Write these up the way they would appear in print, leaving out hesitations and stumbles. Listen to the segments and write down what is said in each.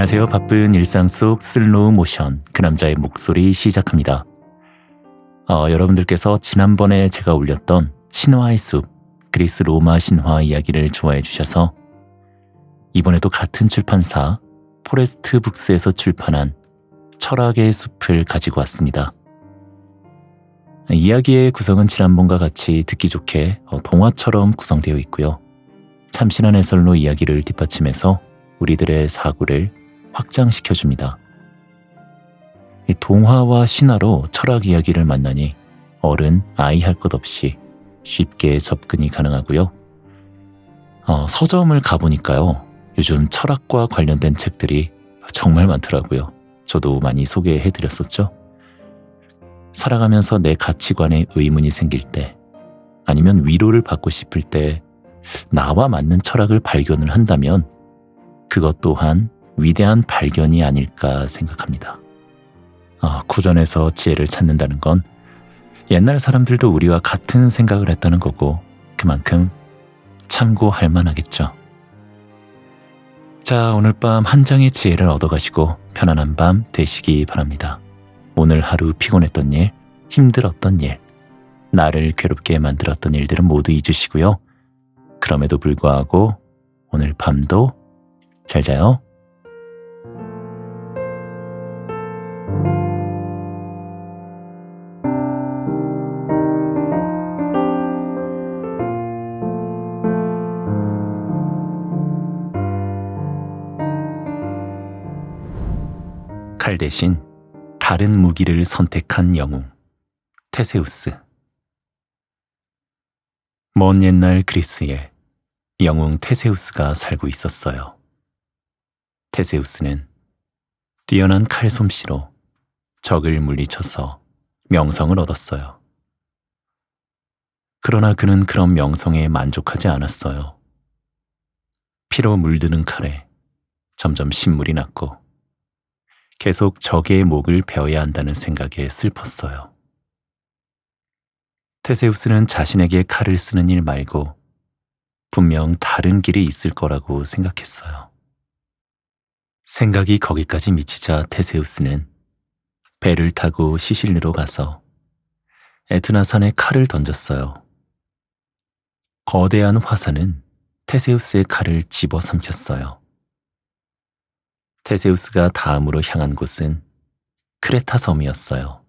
안녕하세요. 바쁜 일상 속 슬로우 모션 그 남자의 목소리 시작합니다. 여러분들께서 지난번에 제가 올렸던 신화의 숲, 그리스 로마 신화 이야기를 좋아해 주셔서 이번에도 같은 출판사 포레스트 북스에서 출판한 철학의 숲을 가지고 왔습니다. 이야기의 구성은 지난번과 같이 듣기 좋게 동화처럼 구성되어 있고요. 참신한 해설로 이야기를 뒷받침해서 우리들의 사고를 확장시켜줍니다. 이 동화와 신화로 철학 이야기를 만나니 어른, 아이 할 것 없이 쉽게 접근이 가능하고요. 서점을 가보니까요. 요즘 철학과 관련된 책들이 정말 많더라고요. 저도 많이 소개해드렸었죠. 살아가면서 내 가치관에 의문이 생길 때, 아니면 위로를 받고 싶을 때 나와 맞는 철학을 발견을 한다면 그것 또한 위대한 발견이 아닐까 생각합니다. 고전에서 지혜를 찾는다는 건 옛날 사람들도 우리와 같은 생각을 했다는 거고 그만큼 참고할 만하겠죠. 자, 오늘 밤 한 장의 지혜를 얻어가시고 편안한 밤 되시기 바랍니다. 오늘 하루 피곤했던 일, 힘들었던 일, 나를 괴롭게 만들었던 일들은 모두 잊으시고요. 그럼에도 불구하고 오늘 밤도 잘 자요. 칼 대신 다른 무기를 선택한 영웅, 테세우스. 먼 옛날 그리스에 영웅 테세우스가 살고 있었어요. 테세우스는 뛰어난 칼솜씨로 적을 물리쳐서 명성을 얻었어요. 그러나 그는 그런 명성에 만족하지 않았어요. 피로 물드는 칼에 점점 신물이 났고 계속 적의 목을 베어야 한다는 생각에 슬펐어요. 테세우스는 자신에게 칼을 쓰는 일 말고 분명 다른 길이 있을 거라고 생각했어요. 생각이 거기까지 미치자 테세우스는 배를 타고 시실리로 가서 에트나산에 칼을 던졌어요. 거대한 화산은 테세우스의 칼을 집어삼켰어요. 테세우스가 다음으로 향한 곳은 크레타 섬이었어요.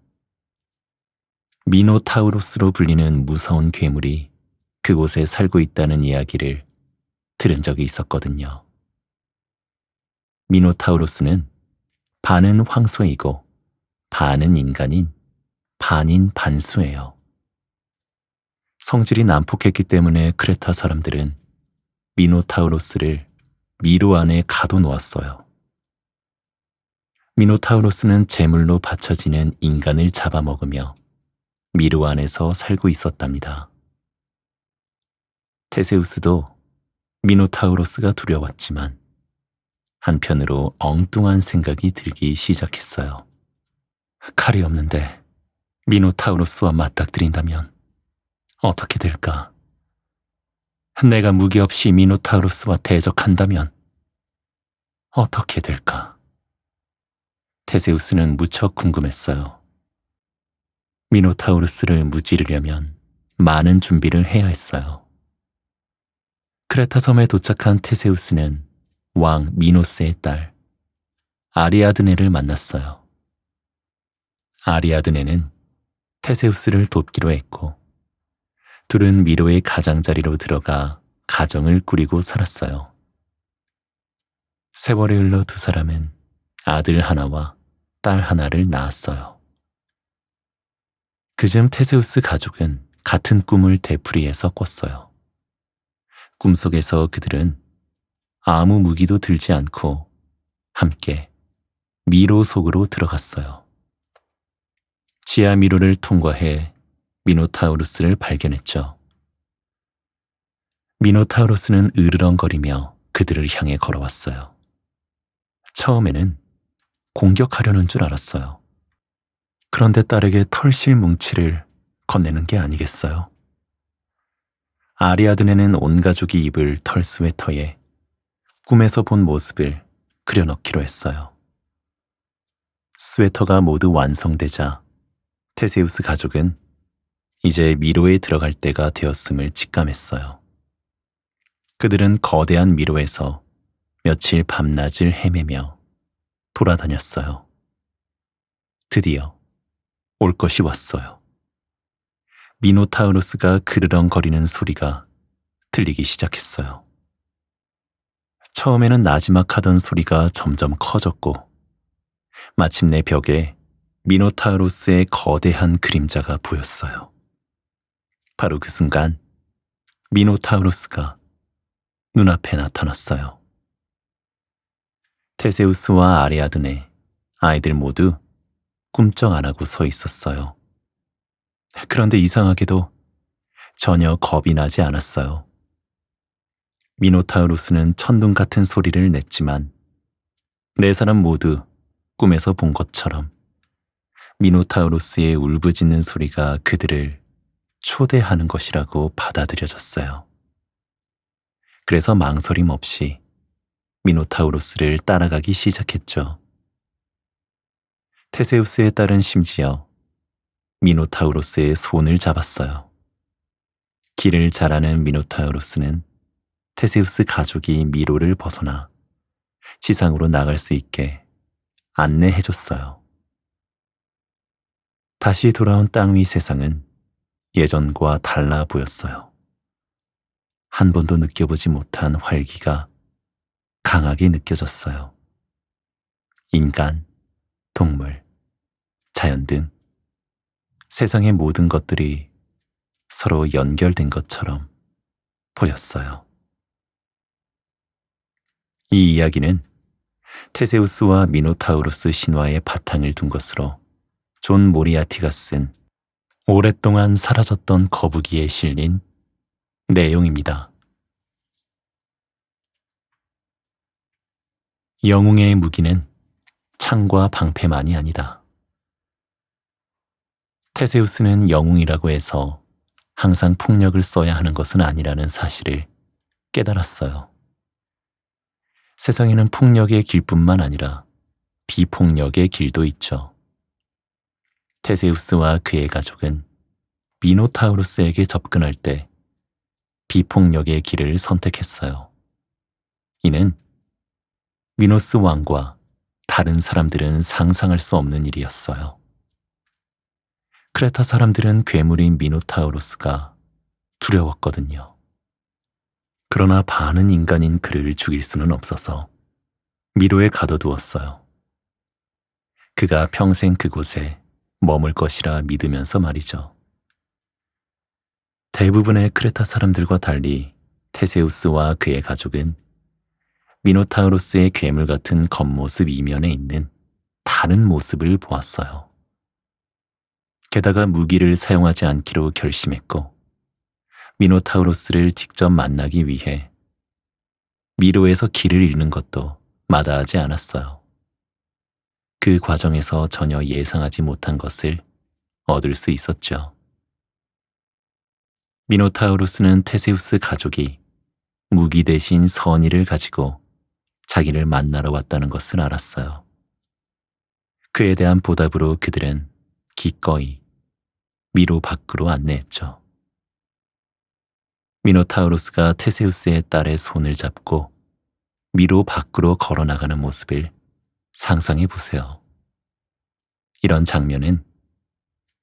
미노타우로스로 불리는 무서운 괴물이 그곳에 살고 있다는 이야기를 들은 적이 있었거든요. 미노타우로스는 반은 황소이고 반은 인간인 반인 반수예요. 성질이 난폭했기 때문에 크레타 사람들은 미노타우로스를 미로 안에 가둬놓았어요. 미노타우로스는 제물로 바쳐지는 인간을 잡아먹으며 미로 안에서 살고 있었답니다. 테세우스도 미노타우로스가 두려웠지만 한편으로 엉뚱한 생각이 들기 시작했어요. 칼이 없는데 미노타우로스와 맞닥뜨린다면 어떻게 될까? 내가 무기 없이 미노타우로스와 대적한다면 어떻게 될까? 테세우스는 무척 궁금했어요. 미노타우로스를 무찌르려면 많은 준비를 해야 했어요. 크레타 섬에 도착한 테세우스는 왕 미노스의 딸 아리아드네를 만났어요. 아리아드네는 테세우스를 돕기로 했고 둘은 미로의 가장자리로 들어가 가정을 꾸리고 살았어요. 세월이 흘러 두 사람은 아들 하나와 딸 하나를 낳았어요. 그즈음 테세우스 가족은 같은 꿈을 되풀이해서 꿨어요. 꿈속에서 그들은 아무 무기도 들지 않고 함께 미로 속으로 들어갔어요. 지하 미로를 통과해 미노타우로스를 발견했죠. 미노타우로스는 으르렁거리며 그들을 향해 걸어왔어요. 처음에는 공격하려는 줄 알았어요. 그런데 딸에게 털실 뭉치를 건네는 게 아니겠어요? 아리아드네는 온 가족이 입을 털 스웨터에 꿈에서 본 모습을 그려넣기로 했어요. 스웨터가 모두 완성되자 테세우스 가족은 이제 미로에 들어갈 때가 되었음을 직감했어요. 그들은 거대한 미로에서 며칠 밤낮을 헤매며 돌아다녔어요. 드디어 올 것이 왔어요. 미노타우루스가 그르렁거리는 소리가 들리기 시작했어요. 처음에는 나지막하던 소리가 점점 커졌고 마침내 벽에 미노타우루스의 거대한 그림자가 보였어요. 바로 그 순간 미노타우루스가 눈앞에 나타났어요. 테세우스와 아리아드네, 아이들 모두 꿈쩍 안 하고 서 있었어요. 그런데 이상하게도 전혀 겁이 나지 않았어요. 미노타우루스는 천둥 같은 소리를 냈지만 네 사람 모두 꿈에서 본 것처럼 미노타우루스의 울부짖는 소리가 그들을 초대하는 것이라고 받아들여졌어요. 그래서 망설임 없이 미노타우루스를 따라가기 시작했죠. 테세우스의 딸은 심지어 미노타우루스의 손을 잡았어요. 길을 잘 아는 미노타우루스는 테세우스 가족이 미로를 벗어나 지상으로 나갈 수 있게 안내해줬어요. 다시 돌아온 땅 위 세상은 예전과 달라 보였어요. 한 번도 느껴보지 못한 활기가 강하게 느껴졌어요. 인간, 동물, 자연 등 세상의 모든 것들이 서로 연결된 것처럼 보였어요. 이 이야기는 테세우스와 미노타우루스 신화의 바탕을 둔 것으로 존 모리아티가 쓴 오랫동안 사라졌던 거북이에 실린 내용입니다. 영웅의 무기는 창과 방패만이 아니다. 테세우스는 영웅이라고 해서 항상 폭력을 써야 하는 것은 아니라는 사실을 깨달았어요. 세상에는 폭력의 길뿐만 아니라 비폭력의 길도 있죠. 테세우스와 그의 가족은 미노타우루스에게 접근할 때 비폭력의 길을 선택했어요. 이는 미노스 왕과 다른 사람들은 상상할 수 없는 일이었어요. 크레타 사람들은 괴물인 미노타우루스가 두려웠거든요. 그러나 반은 인간인 그를 죽일 수는 없어서 미로에 가둬두었어요. 그가 평생 그곳에 머물 것이라 믿으면서 말이죠. 대부분의 크레타 사람들과 달리 테세우스와 그의 가족은 미노타우루스의 괴물 같은 겉모습 이면에 있는 다른 모습을 보았어요. 게다가 무기를 사용하지 않기로 결심했고 미노타우루스를 직접 만나기 위해 미로에서 길을 잃는 것도 마다하지 않았어요. 그 과정에서 전혀 예상하지 못한 것을 얻을 수 있었죠. 미노타우루스는 테세우스 가족이 무기 대신 선의를 가지고 자기를 만나러 왔다는 것을 알았어요. 그에 대한 보답으로 그들은 기꺼이 미로 밖으로 안내했죠. 미노타우루스가 테세우스의 딸의 손을 잡고 미로 밖으로 걸어나가는 모습을 상상해 보세요. 이런 장면은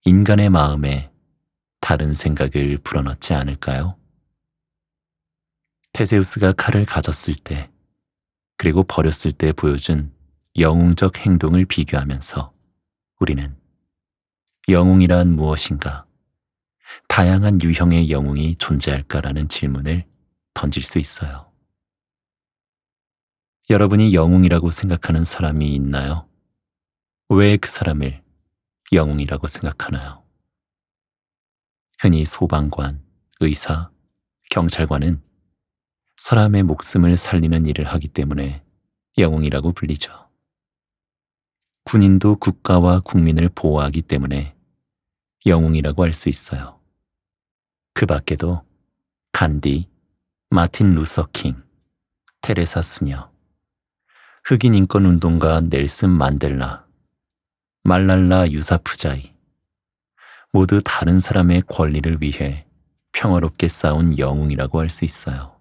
인간의 마음에 다른 생각을 불어넣지 않을까요? 테세우스가 칼을 가졌을 때 그리고 버렸을 때 보여준 영웅적 행동을 비교하면서 우리는 영웅이란 무엇인가, 다양한 유형의 영웅이 존재할까라는 질문을 던질 수 있어요. 여러분이 영웅이라고 생각하는 사람이 있나요? 왜 그 사람을 영웅이라고 생각하나요? 흔히 소방관, 의사, 경찰관은 사람의 목숨을 살리는 일을 하기 때문에 영웅이라고 불리죠. 군인도 국가와 국민을 보호하기 때문에 영웅이라고 할 수 있어요. 그 밖에도 간디, 마틴 루서 킹, 테레사 수녀, 흑인 인권 운동가 넬슨 만델라, 말랄라 유사푸자이, 모두 다른 사람의 권리를 위해 평화롭게 싸운 영웅이라고 할 수 있어요.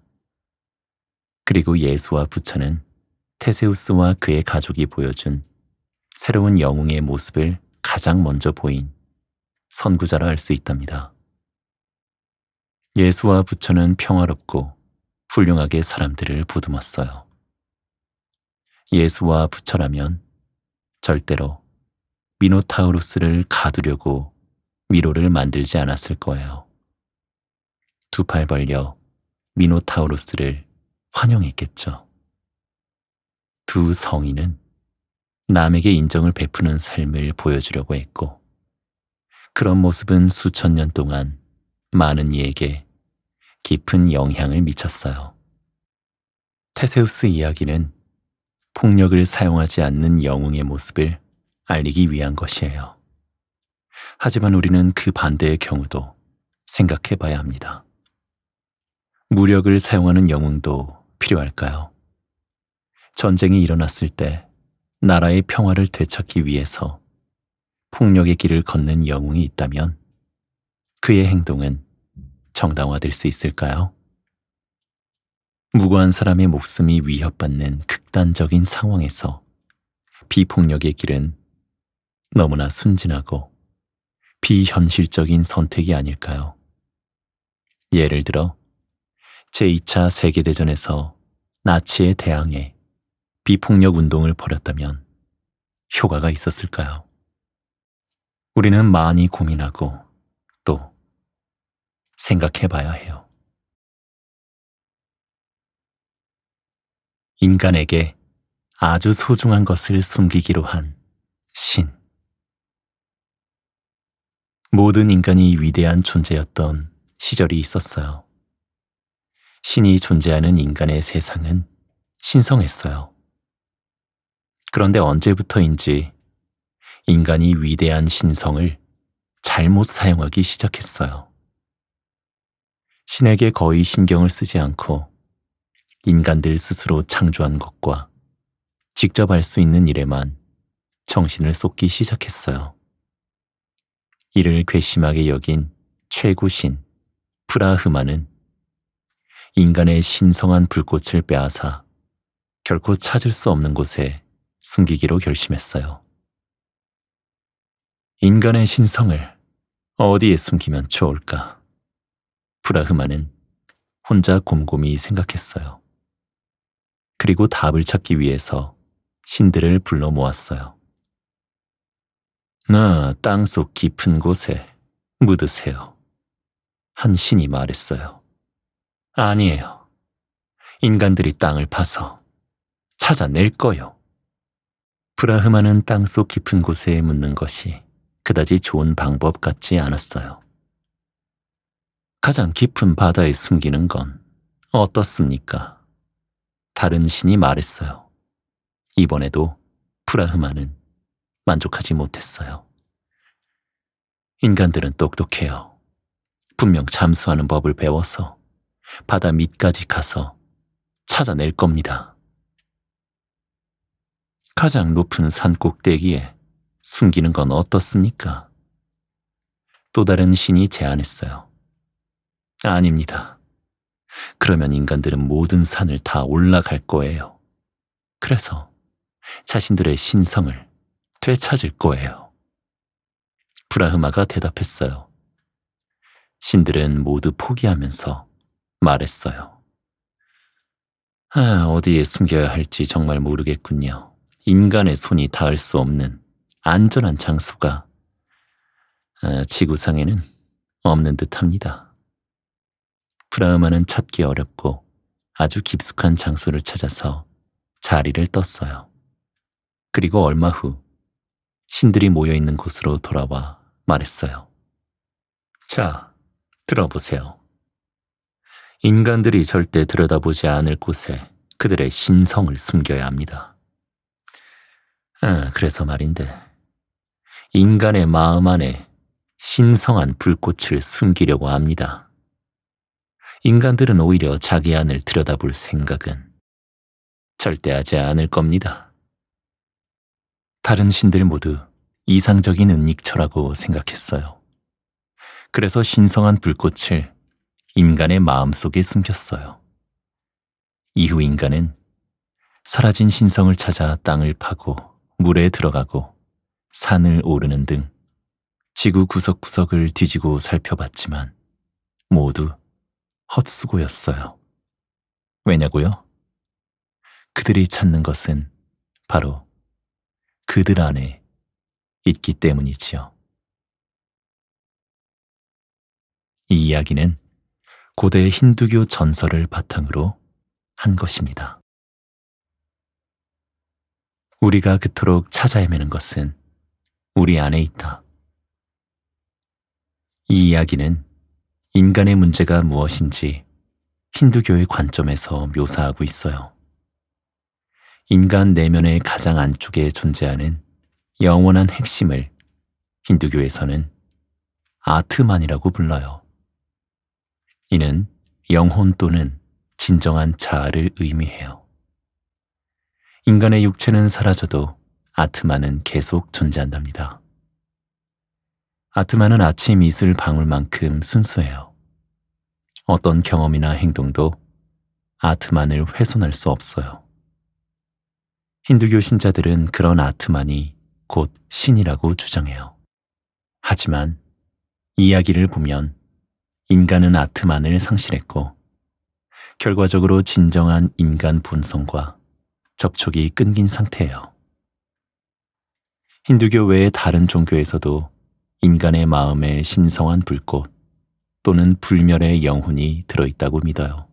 그리고 예수와 부처는 테세우스와 그의 가족이 보여준 새로운 영웅의 모습을 가장 먼저 보인 선구자라 할 수 있답니다. 예수와 부처는 평화롭고 훌륭하게 사람들을 보듬었어요. 예수와 부처라면 절대로 미노타우루스를 가두려고 미로를 만들지 않았을 거예요. 두 팔 벌려 미노타우루스를 환영했겠죠. 두 성인은 남에게 인정을 베푸는 삶을 보여주려고 했고, 그런 모습은 수천 년 동안 많은 이에게 깊은 영향을 미쳤어요. 테세우스 이야기는 폭력을 사용하지 않는 영웅의 모습을 알리기 위한 것이에요. 하지만 우리는 그 반대의 경우도 생각해 봐야 합니다. 무력을 사용하는 영웅도 필요할까요? 전쟁이 일어났을 때 나라의 평화를 되찾기 위해서 폭력의 길을 걷는 영웅이 있다면 그의 행동은 정당화될 수 있을까요? 무고한 사람의 목숨이 위협받는 극단적인 상황에서 비폭력의 길은 너무나 순진하고 비현실적인 선택이 아닐까요? 예를 들어 제2차 세계대전에서 나치에 대항해 비폭력 운동을 벌였다면 효과가 있었을까요? 우리는 많이 고민하고 또 생각해 봐야 해요. 인간에게 아주 소중한 것을 숨기기로 한 신. 모든 인간이 위대한 존재였던 시절이 있었어요. 신이 존재하는 인간의 세상은 신성했어요. 그런데 언제부터인지 인간이 위대한 신성을 잘못 사용하기 시작했어요. 신에게 거의 신경을 쓰지 않고 인간들 스스로 창조한 것과 직접 할 수 있는 일에만 정신을 쏟기 시작했어요. 이를 괘씸하게 여긴 최고신 프라흐마는 인간의 신성한 불꽃을 빼앗아 결코 찾을 수 없는 곳에 숨기기로 결심했어요. 인간의 신성을 어디에 숨기면 좋을까? 프라흐마는 혼자 곰곰이 생각했어요. 그리고 답을 찾기 위해서 신들을 불러 모았어요. 땅속 깊은 곳에 묻으세요. 한 신이 말했어요. 아니에요. 인간들이 땅을 파서 찾아낼 거요. 브라흐마는 땅속 깊은 곳에 묻는 것이 그다지 좋은 방법 같지 않았어요. 가장 깊은 바다에 숨기는 건 어떻습니까? 다른 신이 말했어요. 이번에도 브라흐마는 만족하지 못했어요. 인간들은 똑똑해요. 분명 잠수하는 법을 배워서 바다 밑까지 가서 찾아낼 겁니다. 가장 높은 산 꼭대기에 숨기는 건 어떻습니까? 또 다른 신이 제안했어요. 아닙니다. 그러면 인간들은 모든 산을 다 올라갈 거예요. 그래서 자신들의 신성을 되찾을 거예요. 브라흐마가 대답했어요. 신들은 모두 포기하면서 말했어요. 어디에 숨겨야 할지 정말 모르겠군요. 인간의 손이 닿을 수 없는 안전한 장소가 지구상에는 없는 듯합니다. 브라흐마는 찾기 어렵고 아주 깊숙한 장소를 찾아서 자리를 떴어요. 그리고 얼마 후 신들이 모여있는 곳으로 돌아와 말했어요. 자, 들어보세요. 인간들이 절대 들여다보지 않을 곳에 그들의 신성을 숨겨야 합니다. 그래서 말인데, 인간의 마음 안에 신성한 불꽃을 숨기려고 합니다. 인간들은 오히려 자기 안을 들여다볼 생각은 절대 하지 않을 겁니다. 다른 신들 모두 이상적인 은닉처라고 생각했어요. 그래서 신성한 불꽃을 인간의 마음속에 숨겼어요. 이후 인간은 사라진 신성을 찾아 땅을 파고 물에 들어가고 산을 오르는 등 지구 구석구석을 뒤지고 살펴봤지만 모두 헛수고였어요. 왜냐고요? 그들이 찾는 것은 바로 그들 안에 있기 때문이지요. 이 이야기는 고대 힌두교 전설을 바탕으로 한 것입니다. 우리가 그토록 찾아 헤매는 것은 우리 안에 있다. 이 이야기는 인간의 문제가 무엇인지 힌두교의 관점에서 묘사하고 있어요. 인간 내면의 가장 안쪽에 존재하는 영원한 핵심을 힌두교에서는 아트만이라고 불러요. 이는 영혼 또는 진정한 자아를 의미해요. 인간의 육체는 사라져도 아트만은 계속 존재한답니다. 아트만은 아침 이슬 방울만큼 순수해요. 어떤 경험이나 행동도 아트만을 훼손할 수 없어요. 힌두교 신자들은 그런 아트만이 곧 신이라고 주장해요. 하지만 이야기를 보면 인간은 아트만을 상실했고 결과적으로 진정한 인간 본성과 접촉이 끊긴 상태예요. 힌두교 외의 다른 종교에서도 인간의 마음에 신성한 불꽃 또는 불멸의 영혼이 들어있다고 믿어요.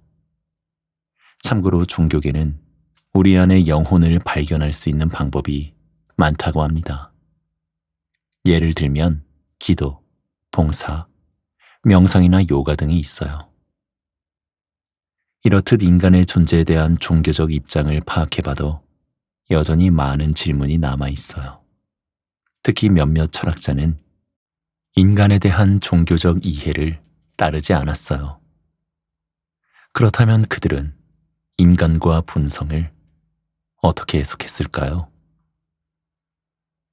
참고로 종교계는 우리 안의 영혼을 발견할 수 있는 방법이 많다고 합니다. 예를 들면 기도, 봉사, 명상이나 요가 등이 있어요. 이렇듯 인간의 존재에 대한 종교적 입장을 파악해봐도 여전히 많은 질문이 남아있어요. 특히 몇몇 철학자는 인간에 대한 종교적 이해를 따르지 않았어요. 그렇다면 그들은 인간과 본성을 어떻게 해석했을까요?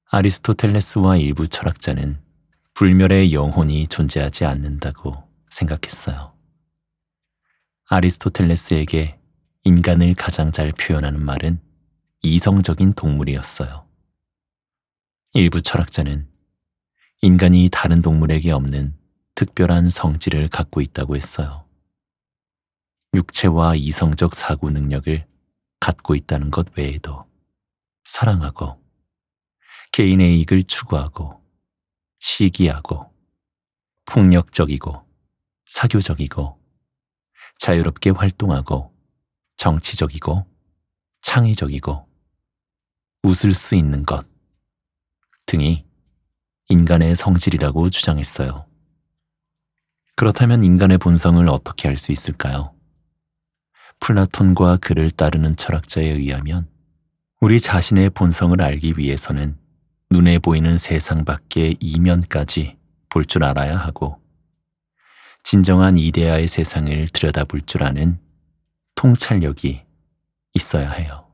아리스토텔레스와 일부 철학자는 불멸의 영혼이 존재하지 않는다고 생각했어요. 아리스토텔레스에게 인간을 가장 잘 표현하는 말은 이성적인 동물이었어요. 일부 철학자는 인간이 다른 동물에게 없는 특별한 성질을 갖고 있다고 했어요. 육체와 이성적 사고 능력을 갖고 있다는 것 외에도 사랑하고 개인의 이익을 추구하고 시기하고 폭력적이고 사교적이고 자유롭게 활동하고 정치적이고 창의적이고 웃을 수 있는 것 등이 인간의 성질이라고 주장했어요. 그렇다면 인간의 본성을 어떻게 알 수 있을까요? 플라톤과 그를 따르는 철학자에 의하면 우리 자신의 본성을 알기 위해서는 눈에 보이는 세상 밖의 이면까지 볼 줄 알아야 하고 진정한 이데아의 세상을 들여다볼 줄 아는 통찰력이 있어야 해요.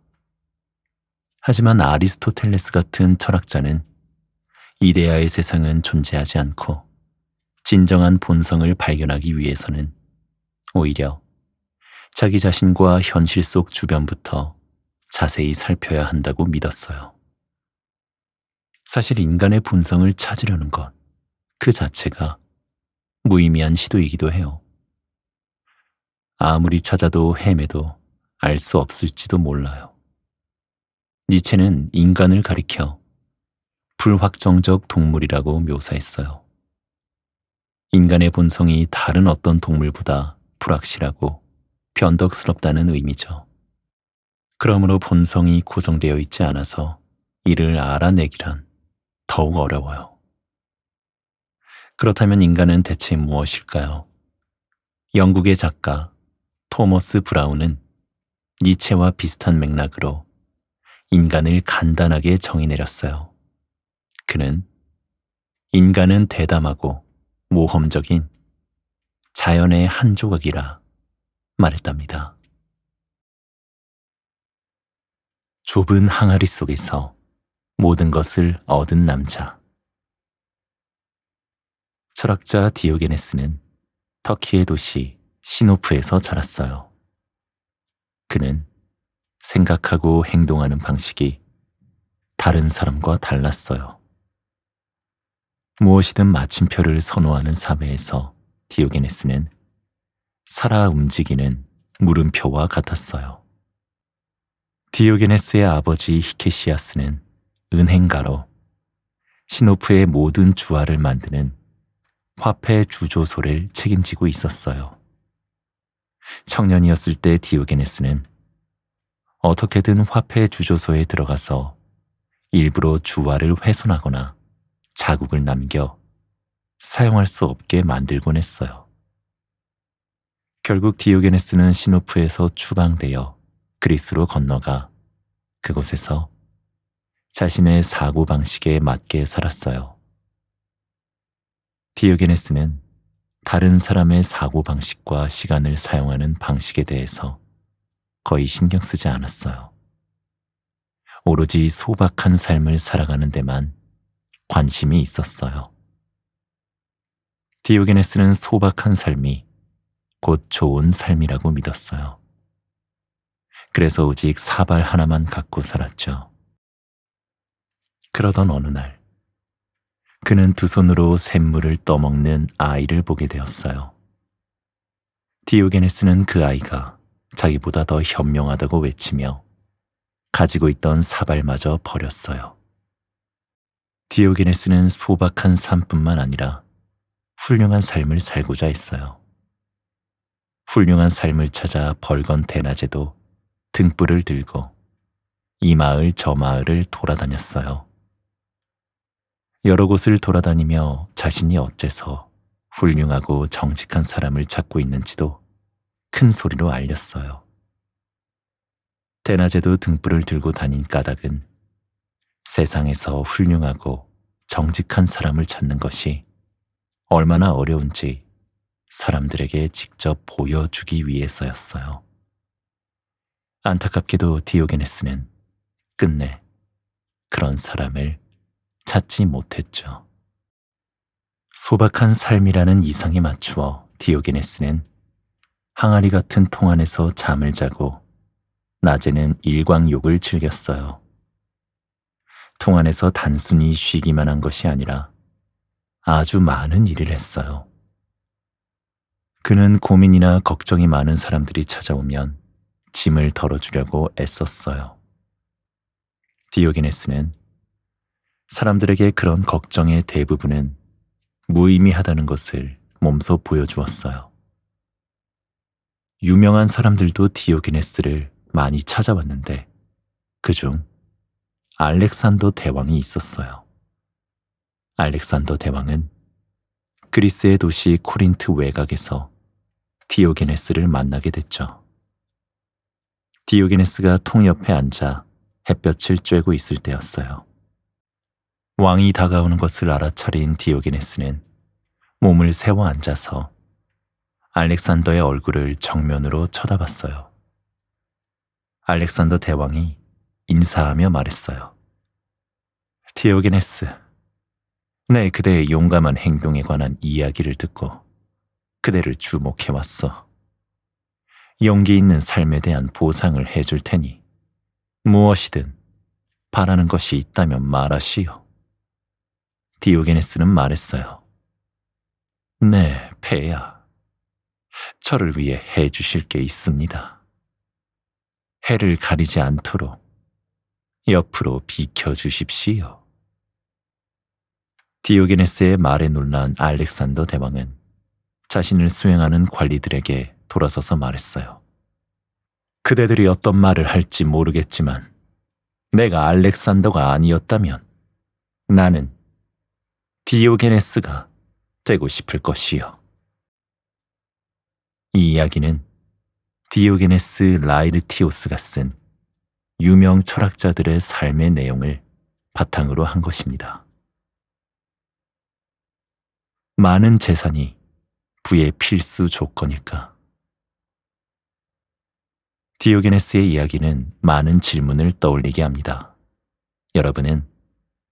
하지만 아리스토텔레스 같은 철학자는 이데아의 세상은 존재하지 않고 진정한 본성을 발견하기 위해서는 오히려 자기 자신과 현실 속 주변부터 자세히 살펴야 한다고 믿었어요. 사실 인간의 본성을 찾으려는 것 그 자체가 무의미한 시도이기도 해요. 아무리 찾아도 헤매도 알 수 없을지도 몰라요. 니체는 인간을 가리켜 불확정적 동물이라고 묘사했어요. 인간의 본성이 다른 어떤 동물보다 불확실하고 변덕스럽다는 의미죠. 그러므로 본성이 고정되어 있지 않아서 이를 알아내기란 더욱 어려워요. 그렇다면 인간은 대체 무엇일까요? 영국의 작가 토머스 브라운은 니체와 비슷한 맥락으로 인간을 간단하게 정의 내렸어요. 그는 인간은 대담하고 모험적인 자연의 한 조각이라 말했답니다. 좁은 항아리 속에서 모든 것을 얻은 남자. 철학자 디오게네스는 터키의 도시 시노프에서 자랐어요. 그는 생각하고 행동하는 방식이 다른 사람과 달랐어요. 무엇이든 마침표를 선호하는 사회에서 디오게네스는 살아 움직이는 물음표와 같았어요. 디오게네스의 아버지 히케시아스는 은행가로 시노프의 모든 주화를 만드는 화폐 주조소를 책임지고 있었어요. 청년이었을 때 디오게네스는 어떻게든 화폐 주조소에 들어가서 일부러 주화를 훼손하거나 자국을 남겨 사용할 수 없게 만들곤 했어요. 결국 디오게네스는 시노프에서 추방되어 그리스로 건너가 그곳에서 자신의 사고방식에 맞게 살았어요. 디오게네스는 다른 사람의 사고방식과 시간을 사용하는 방식에 대해서 거의 신경 쓰지 않았어요. 오로지 소박한 삶을 살아가는 데만 관심이 있었어요. 디오게네스는 소박한 삶이 곧 좋은 삶이라고 믿었어요. 그래서 오직 사발 하나만 갖고 살았죠. 그러던 어느 날, 그는 두 손으로 샘물을 떠먹는 아이를 보게 되었어요. 디오게네스는 그 아이가 자기보다 더 현명하다고 외치며 가지고 있던 사발마저 버렸어요. 디오게네스는 소박한 삶뿐만 아니라 훌륭한 삶을 살고자 했어요. 훌륭한 삶을 찾아 벌건 대낮에도 등불을 들고 이 마을 저 마을을 돌아다녔어요. 여러 곳을 돌아다니며 자신이 어째서 훌륭하고 정직한 사람을 찾고 있는지도 큰 소리로 알렸어요. 대낮에도 등불을 들고 다닌 까닭은 세상에서 훌륭하고 정직한 사람을 찾는 것이 얼마나 어려운지 사람들에게 직접 보여주기 위해서였어요. 안타깝게도 디오게네스는 끝내 그런 사람을 찾지 못했죠. 소박한 삶이라는 이상에 맞추어 디오게네스는 항아리 같은 통 안에서 잠을 자고 낮에는 일광욕을 즐겼어요. 통 안에서 단순히 쉬기만 한 것이 아니라 아주 많은 일을 했어요. 그는 고민이나 걱정이 많은 사람들이 찾아오면 짐을 덜어주려고 애썼어요. 디오게네스는 사람들에게 그런 걱정의 대부분은 무의미하다는 것을 몸소 보여주었어요. 유명한 사람들도 디오게네스를 많이 찾아왔는데 그중 알렉산더 대왕이 있었어요. 알렉산더 대왕은 그리스의 도시 코린트 외곽에서 디오게네스를 만나게 됐죠. 디오게네스가 통 옆에 앉아 햇볕을 쬐고 있을 때였어요. 왕이 다가오는 것을 알아차린 디오게네스는 몸을 세워 앉아서 알렉산더의 얼굴을 정면으로 쳐다봤어요. 알렉산더 대왕이 인사하며 말했어요. 디오게네스, 내 그대의 용감한 행동에 관한 이야기를 듣고 그대를 주목해왔어. 용기 있는 삶에 대한 보상을 해줄 테니 무엇이든 바라는 것이 있다면 말하시오. 디오게네스는 말했어요. 네, 폐하. 저를 위해 해주실 게 있습니다. 해를 가리지 않도록 옆으로 비켜주십시오. 디오게네스의 말에 놀란 알렉산더 대왕은 자신을 수행하는 관리들에게 돌아서서 말했어요. 그대들이 어떤 말을 할지 모르겠지만 내가 알렉산더가 아니었다면 나는 디오게네스가 되고 싶을 것이요. 이 이야기는 디오게네스 라이르티오스가 쓴 유명 철학자들의 삶의 내용을 바탕으로 한 것입니다. 많은 재산이 부의 필수 조건일까? 디오게네스의 이야기는 많은 질문을 떠올리게 합니다. 여러분은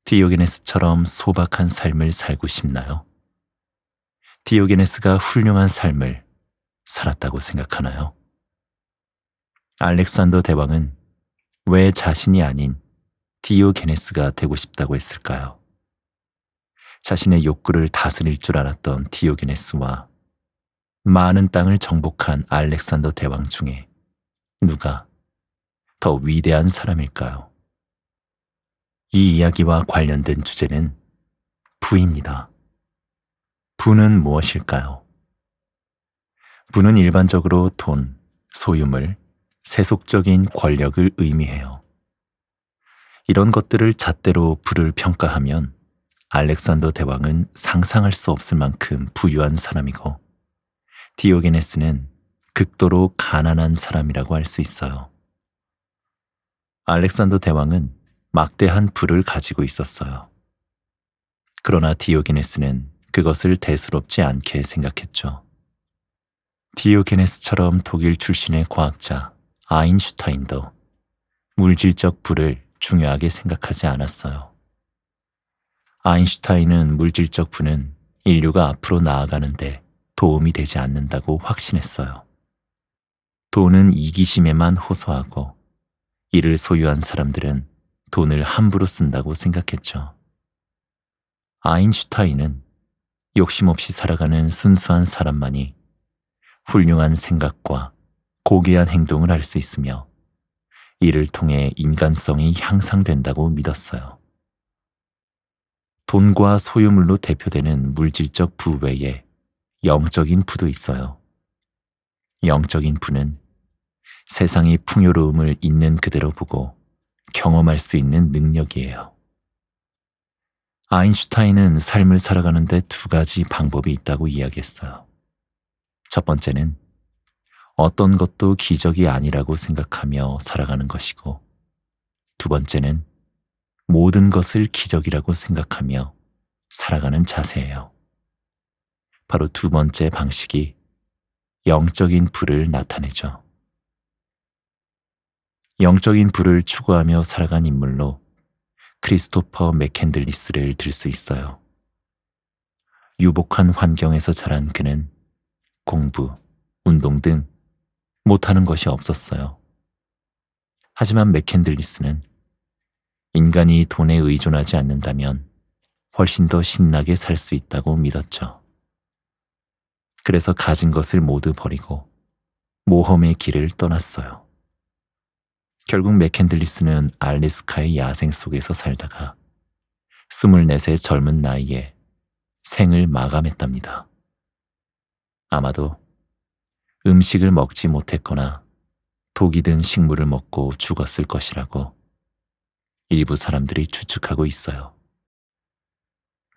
디오게네스처럼 소박한 삶을 살고 싶나요? 디오게네스가 훌륭한 삶을 살았다고 생각하나요? 알렉산더 대왕은 왜 자신이 아닌 디오게네스가 되고 싶다고 했을까요? 자신의 욕구를 다스릴 줄 알았던 디오게네스와 많은 땅을 정복한 알렉산더 대왕 중에 누가 더 위대한 사람일까요? 이 이야기와 관련된 주제는 부입니다. 부는 무엇일까요? 부는 일반적으로 돈, 소유물, 세속적인 권력을 의미해요. 이런 것들을 잣대로 부를 평가하면 알렉산더 대왕은 상상할 수 없을 만큼 부유한 사람이고 디오게네스는 극도로 가난한 사람이라고 할 수 있어요. 알렉산더 대왕은 막대한 부를 가지고 있었어요. 그러나 디오게네스는 그것을 대수롭지 않게 생각했죠. 디오게네스처럼 독일 출신의 과학자 아인슈타인도 물질적 부를 중요하게 생각하지 않았어요. 아인슈타인은 물질적 부는 인류가 앞으로 나아가는데 도움이 되지 않는다고 확신했어요. 돈은 이기심에만 호소하고 이를 소유한 사람들은 돈을 함부로 쓴다고 생각했죠. 아인슈타인은 욕심 없이 살아가는 순수한 사람만이 훌륭한 생각과 고귀한 행동을 할 수 있으며 이를 통해 인간성이 향상된다고 믿었어요. 돈과 소유물로 대표되는 물질적 부 외에 영적인 부도 있어요. 영적인 부는 세상의 풍요로움을 있는 그대로 보고 경험할 수 있는 능력이에요. 아인슈타인은 삶을 살아가는데 두 가지 방법이 있다고 이야기했어요. 첫 번째는 어떤 것도 기적이 아니라고 생각하며 살아가는 것이고, 두 번째는 모든 것을 기적이라고 생각하며 살아가는 자세예요. 바로 두 번째 방식이 영적인 부를 나타내죠. 영적인 부를 추구하며 살아간 인물로 크리스토퍼 맥캔들리스를 들 수 있어요. 유복한 환경에서 자란 그는 공부, 운동 등 못하는 것이 없었어요. 하지만 맥캔들리스는 인간이 돈에 의존하지 않는다면 훨씬 더 신나게 살 수 있다고 믿었죠. 그래서 가진 것을 모두 버리고 모험의 길을 떠났어요. 결국 맥캔들리스는 알래스카의 야생 속에서 살다가 24의 젊은 나이에 생을 마감했답니다. 아마도 음식을 먹지 못했거나 독이 든 식물을 먹고 죽었을 것이라고 일부 사람들이 추측하고 있어요.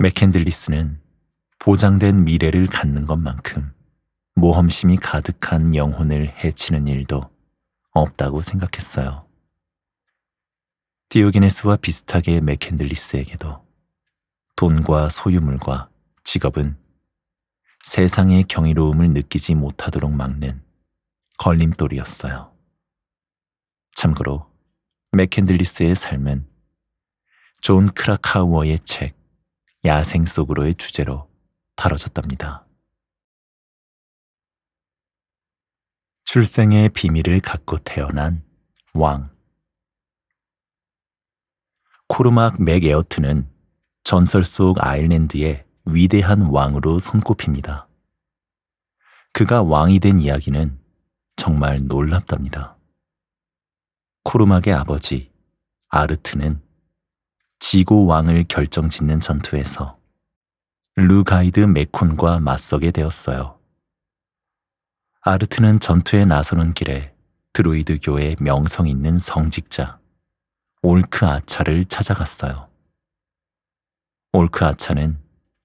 맥캔들리스는 보장된 미래를 갖는 것만큼 모험심이 가득한 영혼을 해치는 일도 없다고 생각했어요. 디오게네스와 비슷하게 맥캔들리스에게도 돈과 소유물과 직업은 세상의 경이로움을 느끼지 못하도록 막는 걸림돌이었어요. 참고로 맥캔들리스의 삶은 존 크라카우어의 책 야생 속으로의 주제로 다뤄졌답니다. 출생의 비밀을 갖고 태어난 왕. 코르막 맥에어트는 전설 속 아일랜드의 위대한 왕으로 손꼽힙니다. 그가 왕이 된 이야기는 정말 놀랍답니다. 코르막의 아버지 아르트는 지고 왕을 결정짓는 전투에서 루가이드 메콘과 맞서게 되었어요. 아르트는 전투에 나서는 길에 드루이드교의 명성 있는 성직자 올크 아차를 찾아갔어요. 올크 아차는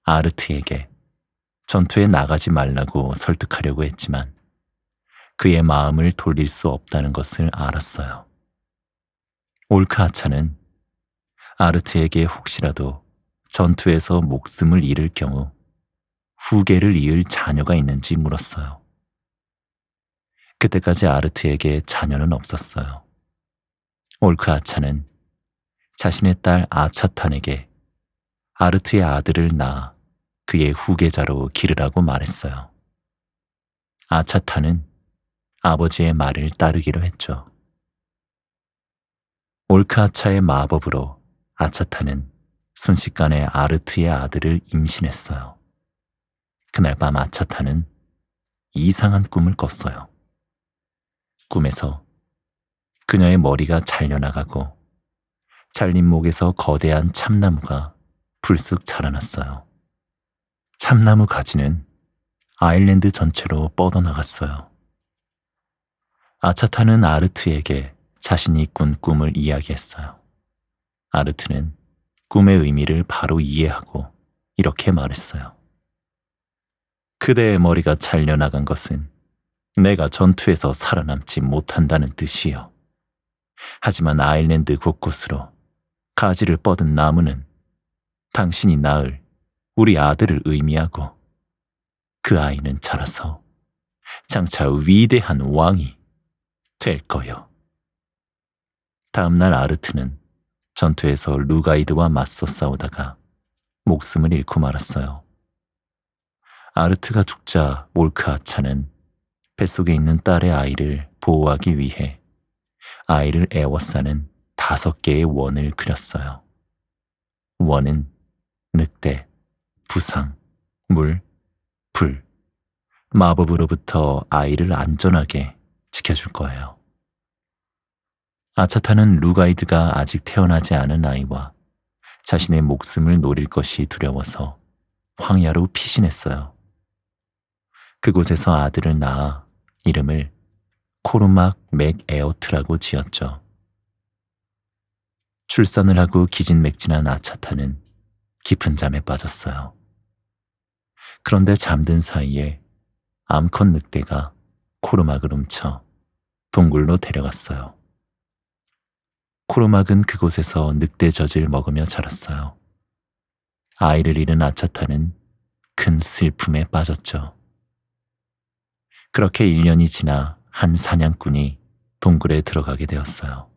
아르트에게 전투에 나가지 말라고 설득하려고 했지만 그의 마음을 돌릴 수 없다는 것을 알았어요. 올크 아차는 아르트에게 혹시라도 전투에서 목숨을 잃을 경우 후계를 이을 자녀가 있는지 물었어요. 그때까지 아르트에게 자녀는 없었어요. 올크 아차는 자신의 딸 아차탄에게 아르트의 아들을 낳아 그의 후계자로 기르라고 말했어요. 아차탄은 아버지의 말을 따르기로 했죠. 올크 아차의 마법으로 아차탄은 순식간에 아르트의 아들을 임신했어요. 그날 밤 아차탄은 이상한 꿈을 꿨어요. 꿈에서 그녀의 머리가 잘려나가고 잘린 목에서 거대한 참나무가 불쑥 자라났어요. 참나무 가지는 아일랜드 전체로 뻗어나갔어요. 아차탄은 아르트에게 자신이 꾼 꿈을 이야기했어요. 아르트는 꿈의 의미를 바로 이해하고 이렇게 말했어요. 그대의 머리가 잘려나간 것은 내가 전투에서 살아남지 못한다는 뜻이요. 하지만 아일랜드 곳곳으로 가지를 뻗은 나무는 당신이 낳을 우리 아들을 의미하고 그 아이는 자라서 장차 위대한 왕이 될 거요. 다음날 아르트는 전투에서 루가이드와 맞서 싸우다가 목숨을 잃고 말았어요. 아르트가 죽자 올크 아차는 뱃속에 있는 딸의 아이를 보호하기 위해 아이를 애워싸는 5개의 원을 그렸어요. 원은 늑대, 부상, 물, 불, 마법으로부터 아이를 안전하게 지켜줄 거예요. 아차타는 루가이드가 아직 태어나지 않은 아이와 자신의 목숨을 노릴 것이 두려워서 황야로 피신했어요. 그곳에서 아들을 낳아 이름을 코르막 맥에어트라고 지었죠. 출산을 하고 기진맥진한 아차타는 깊은 잠에 빠졌어요. 그런데 잠든 사이에 암컷 늑대가 코르막을 훔쳐 동굴로 데려갔어요. 코르막은 그곳에서 늑대 젖을 먹으며 자랐어요. 아이를 잃은 아차타는 큰 슬픔에 빠졌죠. 그렇게 1년이 지나 한 사냥꾼이 동굴에 들어가게 되었어요.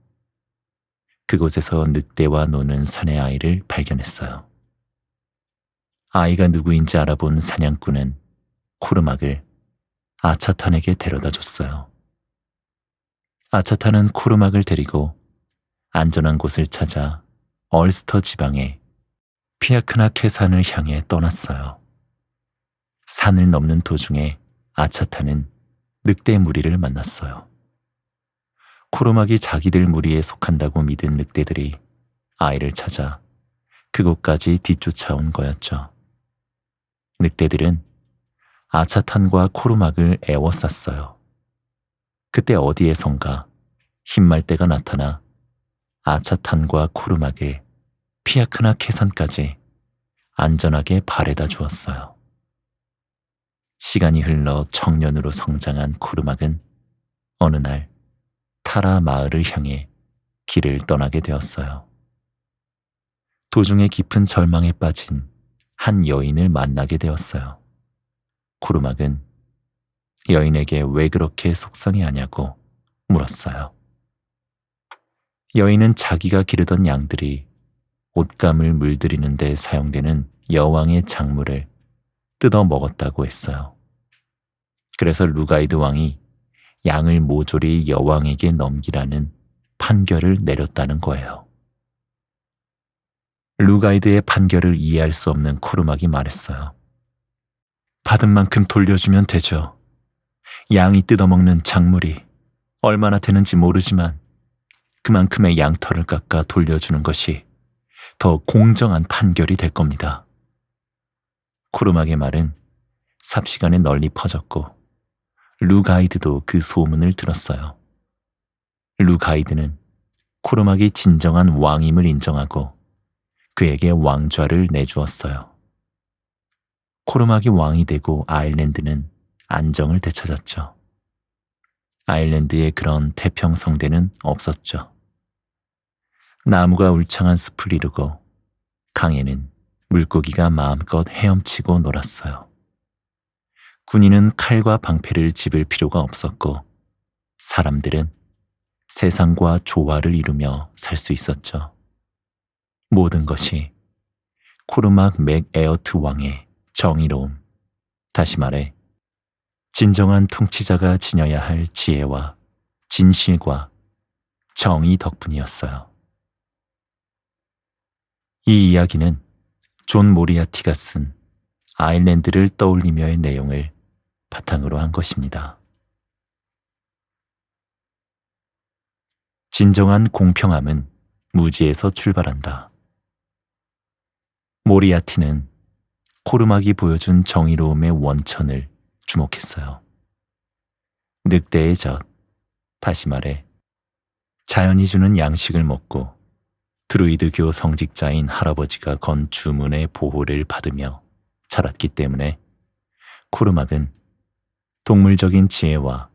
그곳에서 늑대와 노는 사내 아이를 발견했어요. 아이가 누구인지 알아본 사냥꾼은 코르막을 아차탄에게 데려다 줬어요. 아차탄은 코르막을 데리고 안전한 곳을 찾아 얼스터 지방의 피아크나케 산을 향해 떠났어요. 산을 넘는 도중에 아차탄은 늑대 무리를 만났어요. 코르막이 자기들 무리에 속한다고 믿은 늑대들이 아이를 찾아 그곳까지 뒤쫓아온 거였죠. 늑대들은 아차탄과 코르막을 애워쌌어요. 그때 어디에선가 흰말대가 나타나 아차탄과 코르막을 피아크나케 산까지 안전하게 바래다 주었어요. 시간이 흘러 청년으로 성장한 코르막은 어느 날 타라 마을을 향해 길을 떠나게 되었어요. 도중에 깊은 절망에 빠진 한 여인을 만나게 되었어요. 코르막은 여인에게 왜 그렇게 속상해하냐고 물었어요. 여인은 자기가 기르던 양들이 옷감을 물들이는 데 사용되는 여왕의 작물을 뜯어 먹었다고 했어요. 그래서 루가이드 왕이 양을 모조리 여왕에게 넘기라는 판결을 내렸다는 거예요. 루가이드의 판결을 이해할 수 없는 코르막이 말했어요. 받은 만큼 돌려주면 되죠. 양이 뜯어먹는 작물이 얼마나 되는지 모르지만 그만큼의 양털을 깎아 돌려주는 것이 더 공정한 판결이 될 겁니다. 코르막의 말은 삽시간에 널리 퍼졌고 루가이드도 그 소문을 들었어요. 루가이드는 코르막이 진정한 왕임을 인정하고 그에게 왕좌를 내주었어요. 코르막이 왕이 되고 아일랜드는 안정을 되찾았죠. 아일랜드에 그런 태평성대는 없었죠. 나무가 울창한 숲을 이루고 강에는 물고기가 마음껏 헤엄치고 놀았어요. 군인은 칼과 방패를 집을 필요가 없었고 사람들은 세상과 조화를 이루며 살 수 있었죠. 모든 것이 코르막 맥에어트 왕의 정의로움, 다시 말해 진정한 통치자가 지녀야 할 지혜와 진실과 정의 덕분이었어요. 이 이야기는 존 모리아티가 쓴 아일랜드를 떠올리며의 내용을 바탕으로 한 것입니다. 진정한 공평함은 무지에서 출발한다. 모리아티는 코르막이 보여준 정의로움의 원천을 주목했어요. 늑대의 젖, 다시 말해 자연이 주는 양식을 먹고 드루이드교 성직자인 할아버지가 건 주문의 보호를 받으며 자랐기 때문에 코르막은 동물적인 지혜와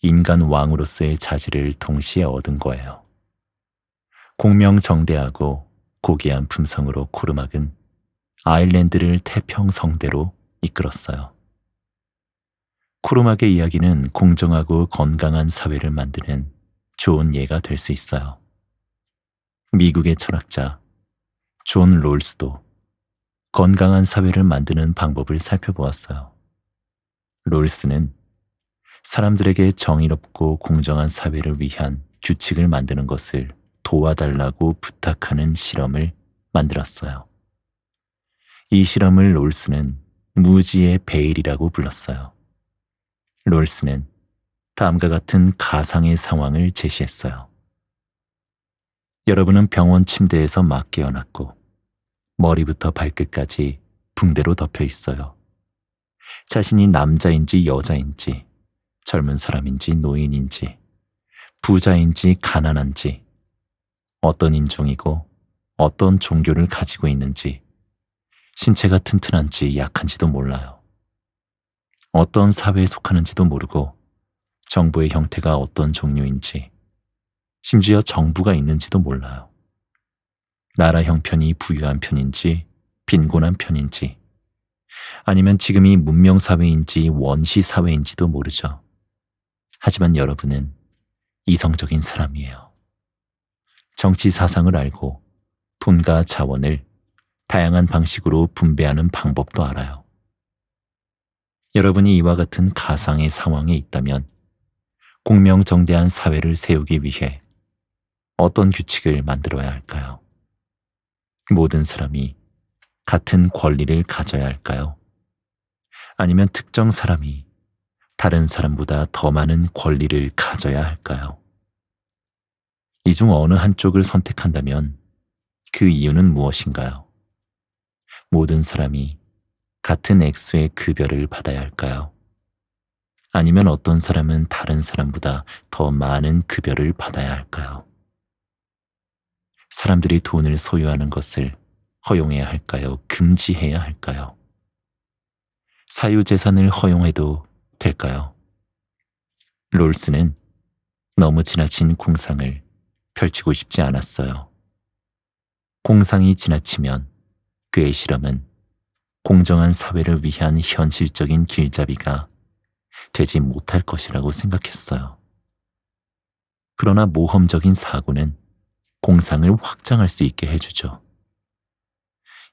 인간 왕으로서의 자질을 동시에 얻은 거예요. 공명정대하고 고귀한 품성으로 코르막은 아일랜드를 태평성대로 이끌었어요. 코르막의 이야기는 공정하고 건강한 사회를 만드는 좋은 예가 될 수 있어요. 미국의 철학자 존 롤스도 건강한 사회를 만드는 방법을 살펴보았어요. 롤스는 사람들에게 정의롭고 공정한 사회를 위한 규칙을 만드는 것을 도와달라고 부탁하는 실험을 만들었어요. 이 실험을 롤스는 무지의 베일이라고 불렀어요. 롤스는 다음과 같은 가상의 상황을 제시했어요. 여러분은 병원 침대에서 막 깨어났고 머리부터 발끝까지 붕대로 덮여 있어요. 자신이 남자인지 여자인지, 젊은 사람인지 노인인지, 부자인지 가난한지, 어떤 인종이고 어떤 종교를 가지고 있는지, 신체가 튼튼한지 약한지도 몰라요. 어떤 사회에 속하는지도 모르고 정부의 형태가 어떤 종류인지, 심지어 정부가 있는지도 몰라요. 나라 형편이 부유한 편인지 빈곤한 편인지, 아니면 지금이 문명사회인지 원시사회인지도 모르죠. 하지만 여러분은 이성적인 사람이에요. 정치 사상을 알고 돈과 자원을 다양한 방식으로 분배하는 방법도 알아요. 여러분이 이와 같은 가상의 상황에 있다면 공명정대한 사회를 세우기 위해 어떤 규칙을 만들어야 할까요? 모든 사람이 같은 권리를 가져야 할까요? 아니면 특정 사람이 다른 사람보다 더 많은 권리를 가져야 할까요? 이 중 어느 한쪽을 선택한다면 그 이유는 무엇인가요? 모든 사람이 같은 액수의 급여를 받아야 할까요? 아니면 어떤 사람은 다른 사람보다 더 많은 급여를 받아야 할까요? 사람들이 돈을 소유하는 것을 허용해야 할까요? 금지해야 할까요? 사유재산을 허용해도 될까요? 롤스는 너무 지나친 공상을 펼치고 싶지 않았어요. 공상이 지나치면 그의 실험은 공정한 사회를 위한 현실적인 길잡이가 되지 못할 것이라고 생각했어요. 그러나 모험적인 사고는 공상을 확장할 수 있게 해주죠.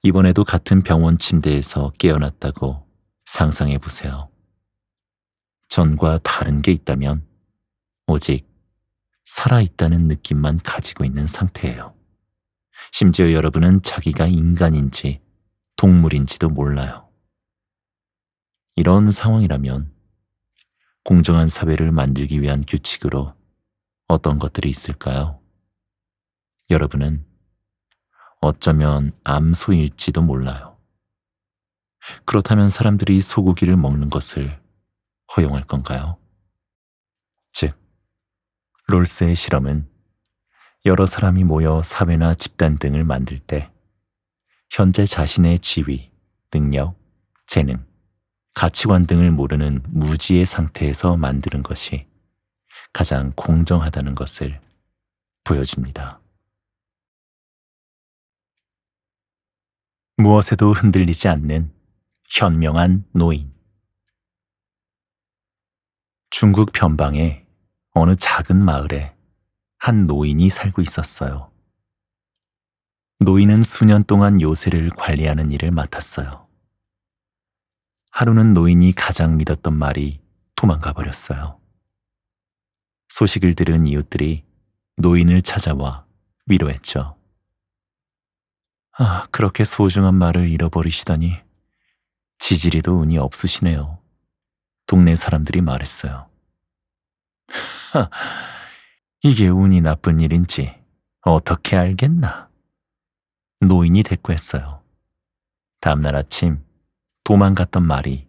이번에도 같은 병원 침대에서 깨어났다고 상상해 보세요. 전과 다른 게 있다면 오직 살아있다는 느낌만 가지고 있는 상태예요. 심지어 여러분은 자기가 인간인지 동물인지도 몰라요. 이런 상황이라면 공정한 사회를 만들기 위한 규칙으로 어떤 것들이 있을까요? 여러분은 어쩌면 암소일지도 몰라요. 그렇다면 사람들이 소고기를 먹는 것을 허용할 건가요? 즉, 롤스의 실험은 여러 사람이 모여 사회나 집단 등을 만들 때 현재 자신의 지위, 능력, 재능, 가치관 등을 모르는 무지의 상태에서 만드는 것이 가장 공정하다는 것을 보여줍니다. 무엇에도 흔들리지 않는 현명한 노인. 중국 변방에 어느 작은 마을에 한 노인이 살고 있었어요. 노인은 수년 동안 요새를 관리하는 일을 맡았어요. 하루는 노인이 가장 믿었던 말이 도망가 버렸어요. 소식을 들은 이웃들이 노인을 찾아와 위로했죠. 아, 그렇게 소중한 말을 잃어버리시다니 지지리도 운이 없으시네요. 동네 사람들이 말했어요. 하, 이게 운이 나쁜 일인지 어떻게 알겠나? 노인이 대꾸했어요. 다음날 아침 도망갔던 말이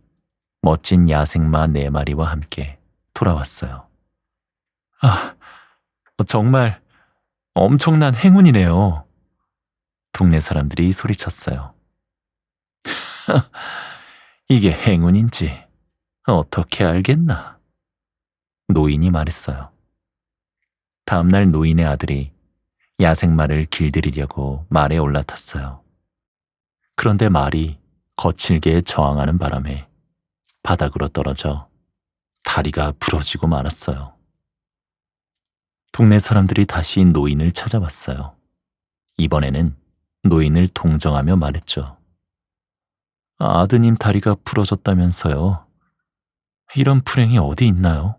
멋진 야생마 4마리와 함께 돌아왔어요. 아, 정말 엄청난 행운이네요. 동네 사람들이 소리쳤어요. 이게 행운인지 어떻게 알겠나? 노인이 말했어요. 다음날 노인의 아들이 야생마를 길들이려고 말에 올라탔어요. 그런데 말이 거칠게 저항하는 바람에 바닥으로 떨어져 다리가 부러지고 말았어요. 동네 사람들이 다시 노인을 찾아왔어요. 이번에는 노인을 동정하며 말했죠. 아드님 다리가 부러졌다면서요. 이런 불행이 어디 있나요?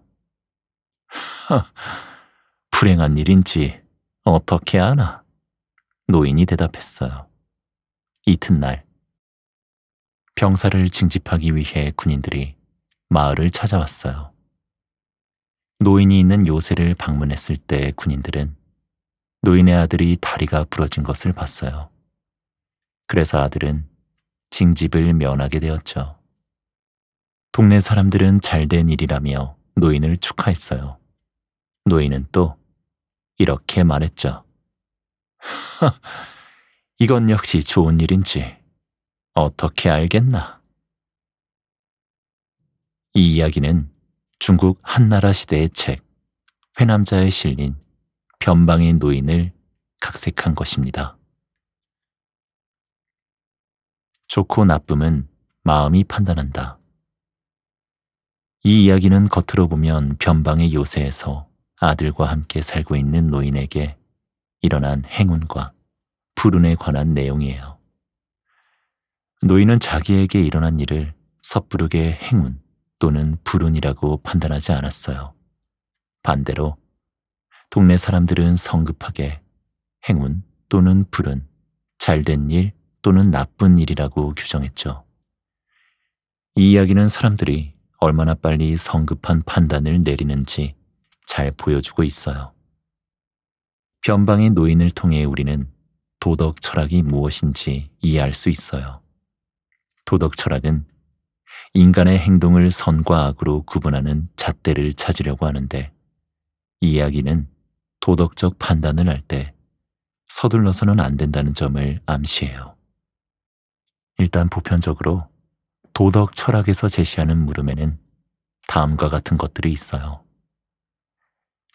불행한 일인지 어떻게 아나? 노인이 대답했어요. 이튿날 병사를 징집하기 위해 군인들이 마을을 찾아왔어요. 노인이 있는 요새를 방문했을 때 군인들은 노인의 아들이 다리가 부러진 것을 봤어요. 그래서 아들은 징집을 면하게 되었죠. 동네 사람들은 잘된 일이라며 노인을 축하했어요. 노인은 또 이렇게 말했죠. 이건 역시 좋은 일인지 어떻게 알겠나? 이 이야기는 중국 한나라 시대의 책 회남자에 실린 변방의 노인을 각색한 것입니다. 좋고 나쁨은 마음이 판단한다. 이 이야기는 겉으로 보면 변방의 요새에서 아들과 함께 살고 있는 노인에게 일어난 행운과 불운에 관한 내용이에요. 노인은 자기에게 일어난 일을 섣부르게 행운 또는 불운이라고 판단하지 않았어요. 반대로 동네 사람들은 성급하게 행운 또는 불운, 잘된 일 또는 나쁜 일이라고 규정했죠. 이 이야기는 사람들이 얼마나 빨리 성급한 판단을 내리는지 잘 보여주고 있어요. 변방의 노인을 통해 우리는 도덕 철학이 무엇인지 이해할 수 있어요. 도덕 철학은 인간의 행동을 선과 악으로 구분하는 잣대를 찾으려고 하는데, 이 이야기는 도덕적 판단을 할 때 서둘러서는 안 된다는 점을 암시해요. 일단 보편적으로 도덕 철학에서 제시하는 물음에는 다음과 같은 것들이 있어요.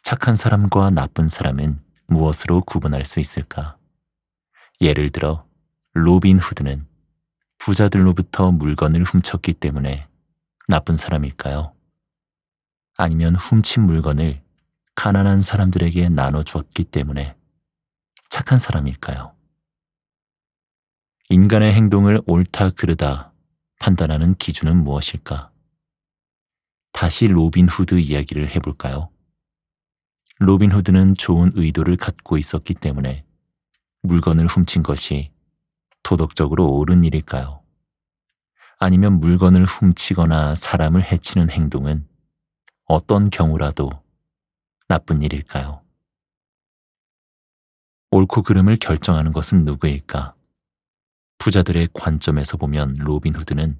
착한 사람과 나쁜 사람은 무엇으로 구분할 수 있을까? 예를 들어 로빈 후드는 부자들로부터 물건을 훔쳤기 때문에 나쁜 사람일까요? 아니면 훔친 물건을 가난한 사람들에게 나눠주었기 때문에 착한 사람일까요? 인간의 행동을 옳다 그르다 판단하는 기준은 무엇일까? 다시 로빈 후드 이야기를 해볼까요? 로빈 후드는 좋은 의도를 갖고 있었기 때문에 물건을 훔친 것이 도덕적으로 옳은 일일까요? 아니면 물건을 훔치거나 사람을 해치는 행동은 어떤 경우라도 나쁜 일일까요? 옳고 그름을 결정하는 것은 누구일까? 부자들의 관점에서 보면 로빈 후드는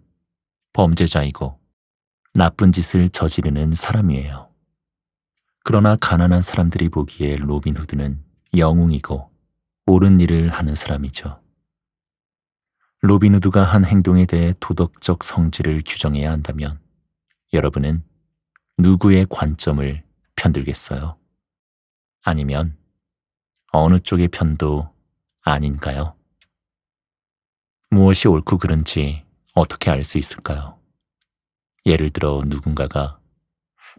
범죄자이고 나쁜 짓을 저지르는 사람이에요. 그러나 가난한 사람들이 보기에 로빈 후드는 영웅이고 옳은 일을 하는 사람이죠. 로빈 후드가 한 행동에 대해 도덕적 성질을 규정해야 한다면 여러분은 누구의 관점을 편들겠어요? 아니면 어느 쪽의 편도 아닌가요? 무엇이 옳고 그른지 어떻게 알 수 있을까요? 예를 들어 누군가가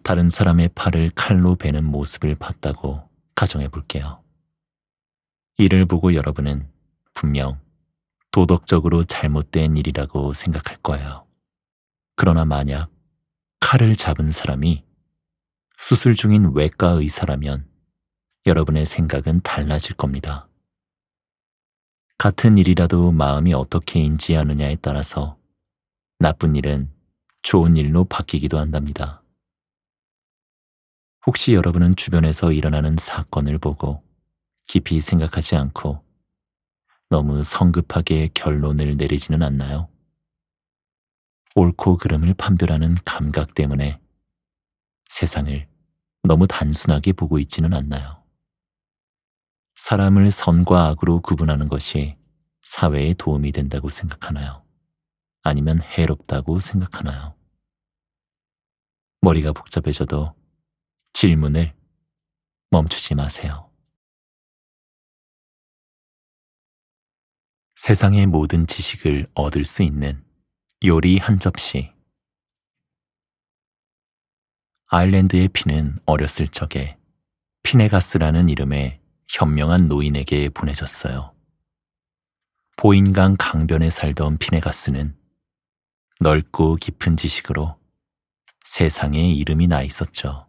다른 사람의 팔을 칼로 베는 모습을 봤다고 가정해 볼게요. 이를 보고 여러분은 분명 도덕적으로 잘못된 일이라고 생각할 거예요. 그러나 만약 칼을 잡은 사람이 수술 중인 외과 의사라면 여러분의 생각은 달라질 겁니다. 같은 일이라도 마음이 어떻게 인지하느냐에 따라서 나쁜 일은 좋은 일로 바뀌기도 한답니다. 혹시 여러분은 주변에서 일어나는 사건을 보고 깊이 생각하지 않고 너무 성급하게 결론을 내리지는 않나요? 옳고 그름을 판별하는 감각 때문에 세상을 너무 단순하게 보고 있지는 않나요? 사람을 선과 악으로 구분하는 것이 사회에 도움이 된다고 생각하나요? 아니면 해롭다고 생각하나요? 머리가 복잡해져도 질문을 멈추지 마세요. 세상의 모든 지식을 얻을 수 있는 요리 한 접시. 아일랜드의 피는 어렸을 적에 피네가스라는 이름의 현명한 노인에게 보내졌어요. 보인강 강변에 살던 피네가스는 넓고 깊은 지식으로 세상에 이름이 나 있었죠.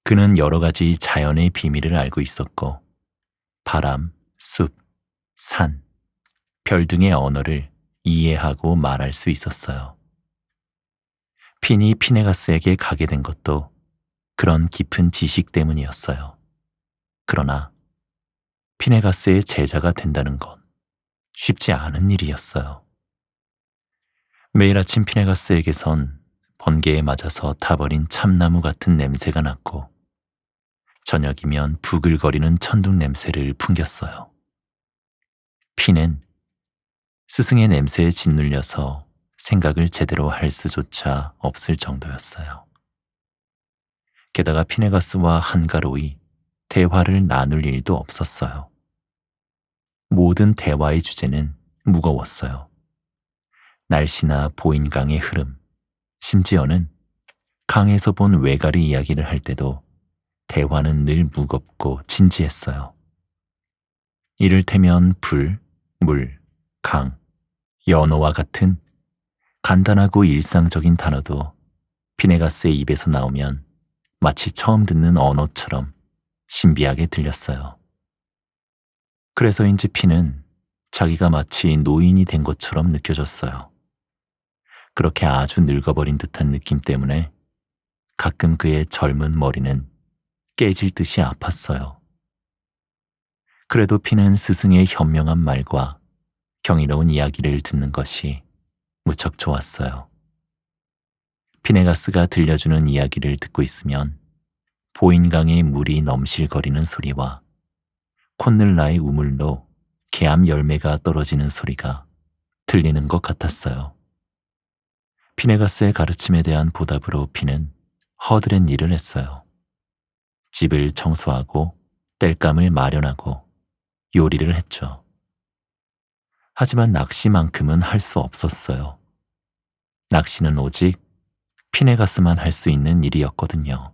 그는 여러 가지 자연의 비밀을 알고 있었고 바람, 숲, 산, 별 등의 언어를 이해하고 말할 수 있었어요. 핀이 피네가스에게 가게 된 것도 그런 깊은 지식 때문이었어요. 그러나 피네가스의 제자가 된다는 건 쉽지 않은 일이었어요. 매일 아침 피네가스에게선 번개에 맞아서 타버린 참나무 같은 냄새가 났고 저녁이면 부글거리는 천둥 냄새를 풍겼어요. 핀은 스승의 냄새에 짓눌려서 생각을 제대로 할 수조차 없을 정도였어요. 게다가 피네가스와 한가로이 대화를 나눌 일도 없었어요. 모든 대화의 주제는 무거웠어요. 날씨나 보인강의 흐름, 심지어는 강에서 본 외가리 이야기를 할 때도 대화는 늘 무겁고 진지했어요. 이를테면 불, 물, 강, 연어와 같은 간단하고 일상적인 단어도 피네가스의 입에서 나오면 마치 처음 듣는 언어처럼 신비하게 들렸어요. 그래서인지 피는 자기가 마치 노인이 된 것처럼 느껴졌어요. 그렇게 아주 늙어버린 듯한 느낌 때문에 가끔 그의 젊은 머리는 깨질 듯이 아팠어요. 그래도 피는 스승의 현명한 말과 경이로운 이야기를 듣는 것이 무척 좋았어요. 피네가스가 들려주는 이야기를 듣고 있으면 보인강의 물이 넘실거리는 소리와 콧늘라의 우물로 개암 열매가 떨어지는 소리가 들리는 것 같았어요. 피네가스의 가르침에 대한 보답으로 피는 허드렛 일을 했어요. 집을 청소하고 땔감을 마련하고 요리를 했죠. 하지만 낚시만큼은 할 수 없었어요. 낚시는 오직 피네가스만 할 수 있는 일이었거든요.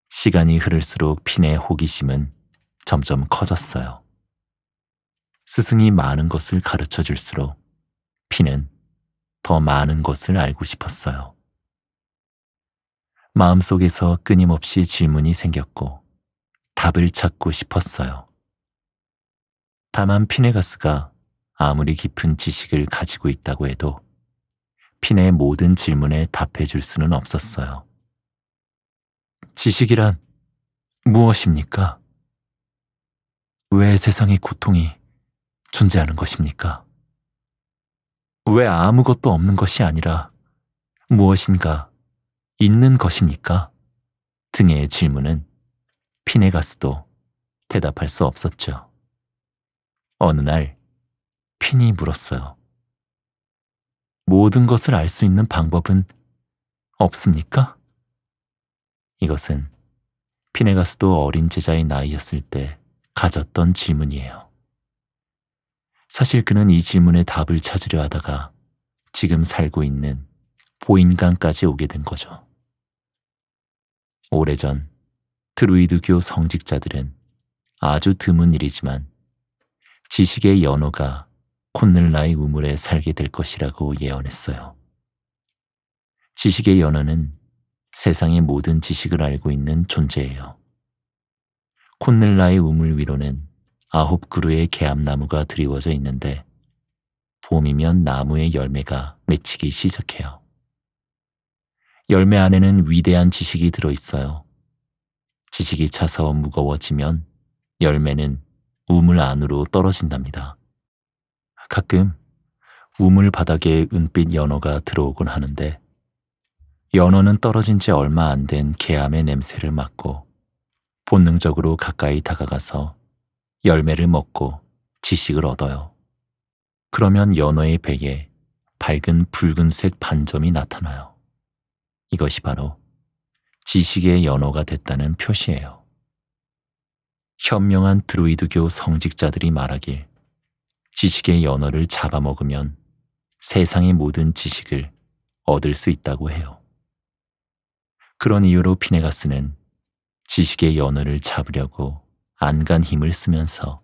시간이 흐를수록 핀의 호기심은 점점 커졌어요. 스승이 많은 것을 가르쳐 줄수록 핀은 더 많은 것을 알고 싶었어요. 마음속에서 끊임없이 질문이 생겼고 답을 찾고 싶었어요. 다만 피네가스가 아무리 깊은 지식을 가지고 있다고 해도 핀의 모든 질문에 답해 줄 수는 없었어요. 지식이란 무엇입니까? 왜 세상에 고통이 존재하는 것입니까? 왜 아무것도 없는 것이 아니라 무엇인가 있는 것입니까? 등의 질문은 피네가스도 대답할 수 없었죠. 어느 날 핀이 물었어요. 모든 것을 알 수 있는 방법은 없습니까? 이것은 피네가스도 어린 제자의 나이였을 때 가졌던 질문이에요. 사실 그는 이 질문에 답을 찾으려 하다가 지금 살고 있는 보인강까지 오게 된 거죠. 오래전 드루이드교 성직자들은 아주 드문 일이지만 지식의 연호가 콘넬라의 우물에 살게 될 것이라고 예언했어요. 지식의 연호는 세상의 모든 지식을 알고 있는 존재예요. 콘넬라의 우물 위로는 9그루의 개암나무가 드리워져 있는데 봄이면 나무의 열매가 맺히기 시작해요. 열매 안에는 위대한 지식이 들어있어요. 지식이 차서 무거워지면 열매는 우물 안으로 떨어진답니다. 가끔 우물 바닥에 은빛 연어가 들어오곤 하는데 연어는 떨어진 지 얼마 안 된 개암의 냄새를 맡고 본능적으로 가까이 다가가서 열매를 먹고 지식을 얻어요. 그러면 연어의 배에 밝은 붉은색 반점이 나타나요. 이것이 바로 지식의 연어가 됐다는 표시예요. 현명한 드루이드교 성직자들이 말하길 지식의 연어를 잡아먹으면 세상의 모든 지식을 얻을 수 있다고 해요. 그런 이유로 피네가스는 지식의 연어를 잡으려고 안간 힘을 쓰면서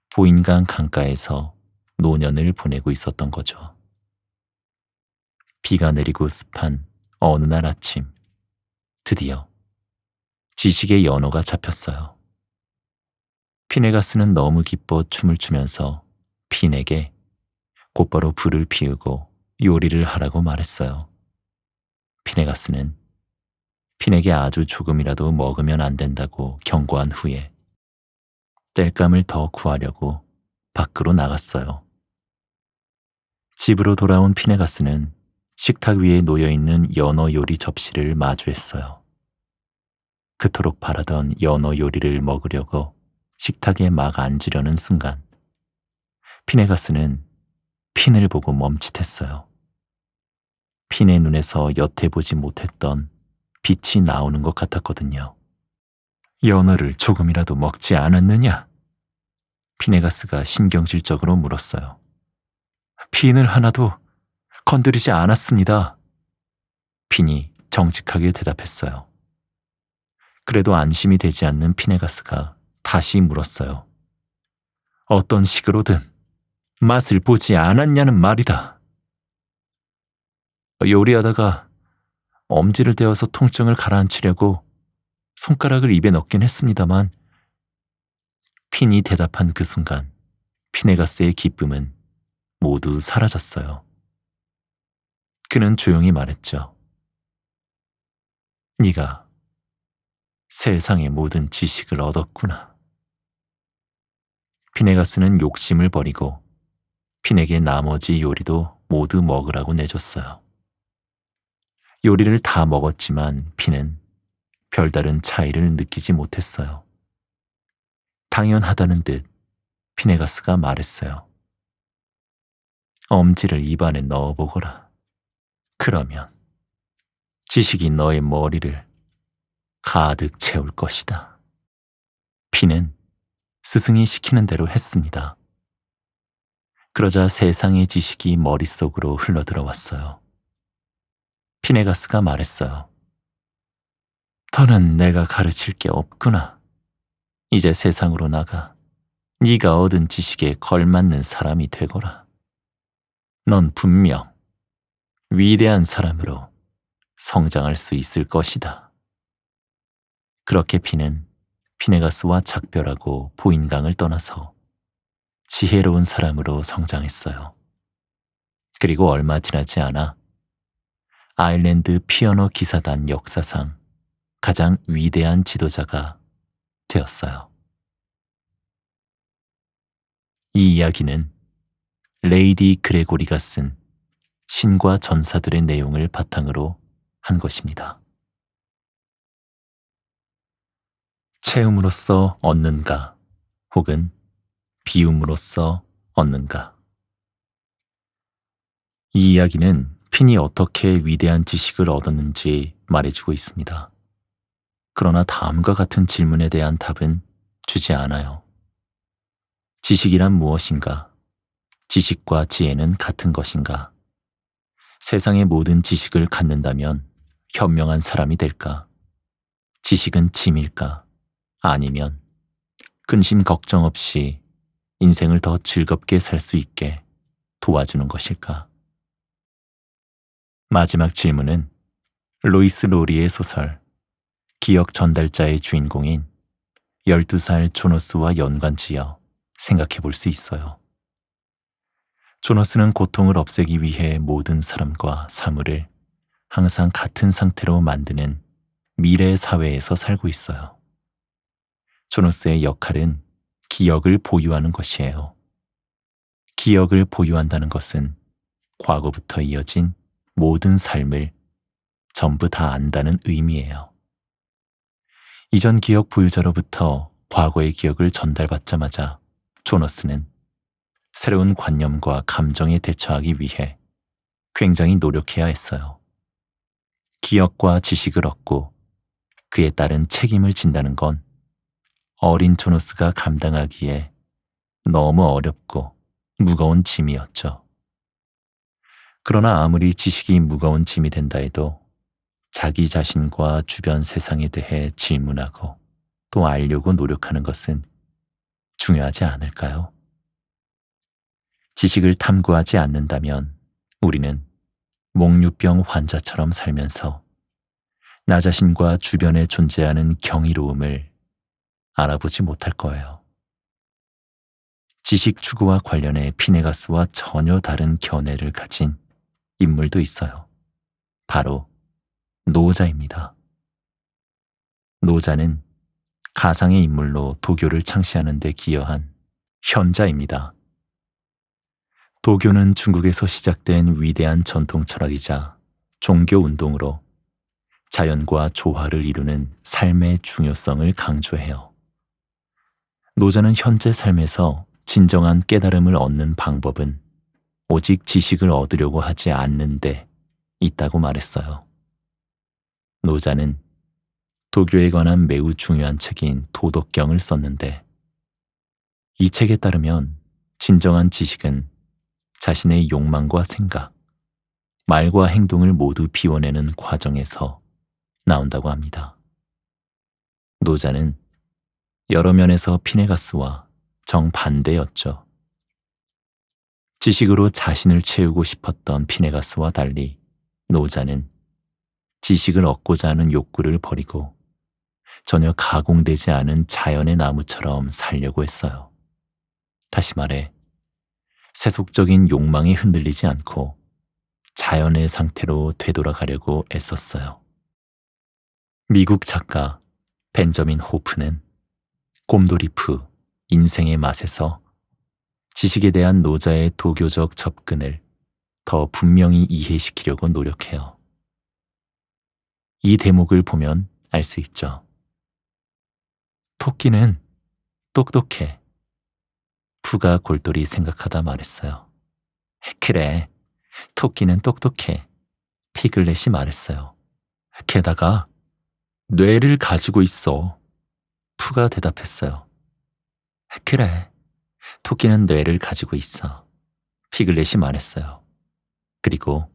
보인강 강가에서 노년을 보내고 있었던 거죠. 비가 내리고 습한 어느 날 아침, 드디어 지식의 연어가 잡혔어요. 피네가스는 너무 기뻐 춤을 추면서 핀에게 곧바로 불을 피우고 요리를 하라고 말했어요. 피네가스는 핀에게 아주 조금이라도 먹으면 안 된다고 경고한 후에 땔감을 더 구하려고 밖으로 나갔어요. 집으로 돌아온 피네가스는 식탁 위에 놓여있는 연어 요리 접시를 마주했어요. 그토록 바라던 연어 요리를 먹으려고 식탁에 막 앉으려는 순간 피네가스는 핀을 보고 멈칫했어요. 핀의 눈에서 여태 보지 못했던 빛이 나오는 것 같았거든요. 연어를 조금이라도 먹지 않았느냐? 피네가스가 신경질적으로 물었어요. 핀을 하나도 건드리지 않았습니다. 핀이 정직하게 대답했어요. 그래도 안심이 되지 않는 피네가스가 다시 물었어요. 어떤 식으로든 맛을 보지 않았냐는 말이다. 요리하다가 엄지를 떼어서 통증을 가라앉히려고 손가락을 입에 넣긴 했습니다만 핀이 대답한 그 순간 피네가스의 기쁨은 모두 사라졌어요. 그는 조용히 말했죠. 네가 세상의 모든 지식을 얻었구나. 피네가스는 욕심을 버리고 핀에게 나머지 요리도 모두 먹으라고 내줬어요. 요리를 다 먹었지만 핀은 별다른 차이를 느끼지 못했어요. 당연하다는 듯 피네가스가 말했어요. 엄지를 입안에 넣어보거라. 그러면 지식이 너의 머리를 가득 채울 것이다. 핀은 스승이 시키는 대로 했습니다. 그러자 세상의 지식이 머릿속으로 흘러들어왔어요. 피네가스가 말했어요. 더는 내가 가르칠 게 없구나. 이제 세상으로 나가 네가 얻은 지식에 걸맞는 사람이 되거라. 넌 분명 위대한 사람으로 성장할 수 있을 것이다. 그렇게 핀은 피네가스와 작별하고 보인강을 떠나서 지혜로운 사람으로 성장했어요. 그리고 얼마 지나지 않아 아일랜드 피아노 기사단 역사상 가장 위대한 지도자가 되었어요. 이 이야기는 레이디 그레고리가 쓴 신과 전사들의 내용을 바탕으로 한 것입니다. 체험으로써 얻는가 혹은 비움으로써 얻는가. 이 이야기는 핀이 어떻게 위대한 지식을 얻었는지 말해주고 있습니다. 그러나 다음과 같은 질문에 대한 답은 주지 않아요. 지식이란 무엇인가? 지식과 지혜는 같은 것인가? 세상의 모든 지식을 갖는다면 현명한 사람이 될까? 지식은 짐일까? 아니면 근심 걱정 없이 인생을 더 즐겁게 살 수 있게 도와주는 것일까? 마지막 질문은 로이스 로리의 소설 기억 전달자의 주인공인 12살 조너스와 연관지어 생각해 볼 수 있어요. 조너스는 고통을 없애기 위해 모든 사람과 사물을 항상 같은 상태로 만드는 미래 사회에서 살고 있어요. 조너스의 역할은 기억을 보유하는 것이에요. 기억을 보유한다는 것은 과거부터 이어진 모든 삶을 전부 다 안다는 의미예요. 이전 기억 보유자로부터 과거의 기억을 전달받자마자 조너스는 새로운 관념과 감정에 대처하기 위해 굉장히 노력해야 했어요. 기억과 지식을 얻고 그에 따른 책임을 진다는 건 어린 조너스가 감당하기에 너무 어렵고 무거운 짐이었죠. 그러나 아무리 지식이 무거운 짐이 된다 해도 자기 자신과 주변 세상에 대해 질문하고 또 알려고 노력하는 것은 중요하지 않을까요? 지식을 탐구하지 않는다면 우리는 몽유병 환자처럼 살면서 나 자신과 주변에 존재하는 경이로움을 알아보지 못할 거예요. 지식 추구와 관련해 피네가스와 전혀 다른 견해를 가진 인물도 있어요. 바로 노자입니다. 노자는 가상의 인물로 도교를 창시하는 데 기여한 현자입니다. 도교는 중국에서 시작된 위대한 전통 철학이자 종교 운동으로 자연과 조화를 이루는 삶의 중요성을 강조해요. 노자는 현재 삶에서 진정한 깨달음을 얻는 방법은 오직 지식을 얻으려고 하지 않는데 있다고 말했어요. 노자는 도교에 관한 매우 중요한 책인 도덕경을 썼는데 이 책에 따르면 진정한 지식은 자신의 욕망과 생각, 말과 행동을 모두 비워내는 과정에서 나온다고 합니다. 노자는 여러 면에서 피네가스와 정반대였죠. 지식으로 자신을 채우고 싶었던 피네가스와 달리 노자는 지식을 얻고자 하는 욕구를 버리고 전혀 가공되지 않은 자연의 나무처럼 살려고 했어요. 다시 말해, 세속적인 욕망에 흔들리지 않고 자연의 상태로 되돌아가려고 애썼어요. 미국 작가 벤저민 호프는 곰돌이프 인생의 맛에서 지식에 대한 노자의 도교적 접근을 더 분명히 이해시키려고 노력해요. 이 대목을 보면 알 수 있죠. 토끼는 똑똑해. 푸가 골똘히 생각하다 말했어요. 그래, 토끼는 똑똑해. 피글렛이 말했어요. 게다가 뇌를 가지고 있어. 푸가 대답했어요. 그래, 토끼는 뇌를 가지고 있어. 피글렛이 말했어요. 그리고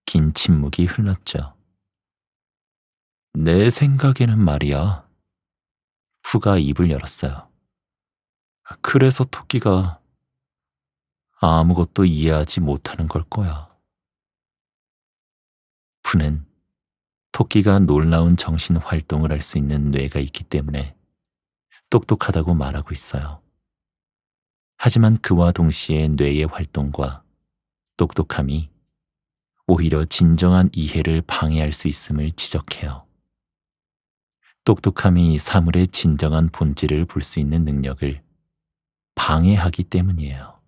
긴 침묵이 흘렀죠. 내 생각에는 말이야. 푸가 입을 열었어요. 그래서 토끼가 아무것도 이해하지 못하는 걸 거야. 푸는 토끼가 놀라운 정신 활동을 할 수 있는 뇌가 있기 때문에 똑똑하다고 말하고 있어요. 하지만 그와 동시에 뇌의 활동과 똑똑함이 오히려 진정한 이해를 방해할 수 있음을 지적해요. 똑똑함이 사물의 진정한 본질을 볼 수 있는 능력을 방해하기 때문이에요.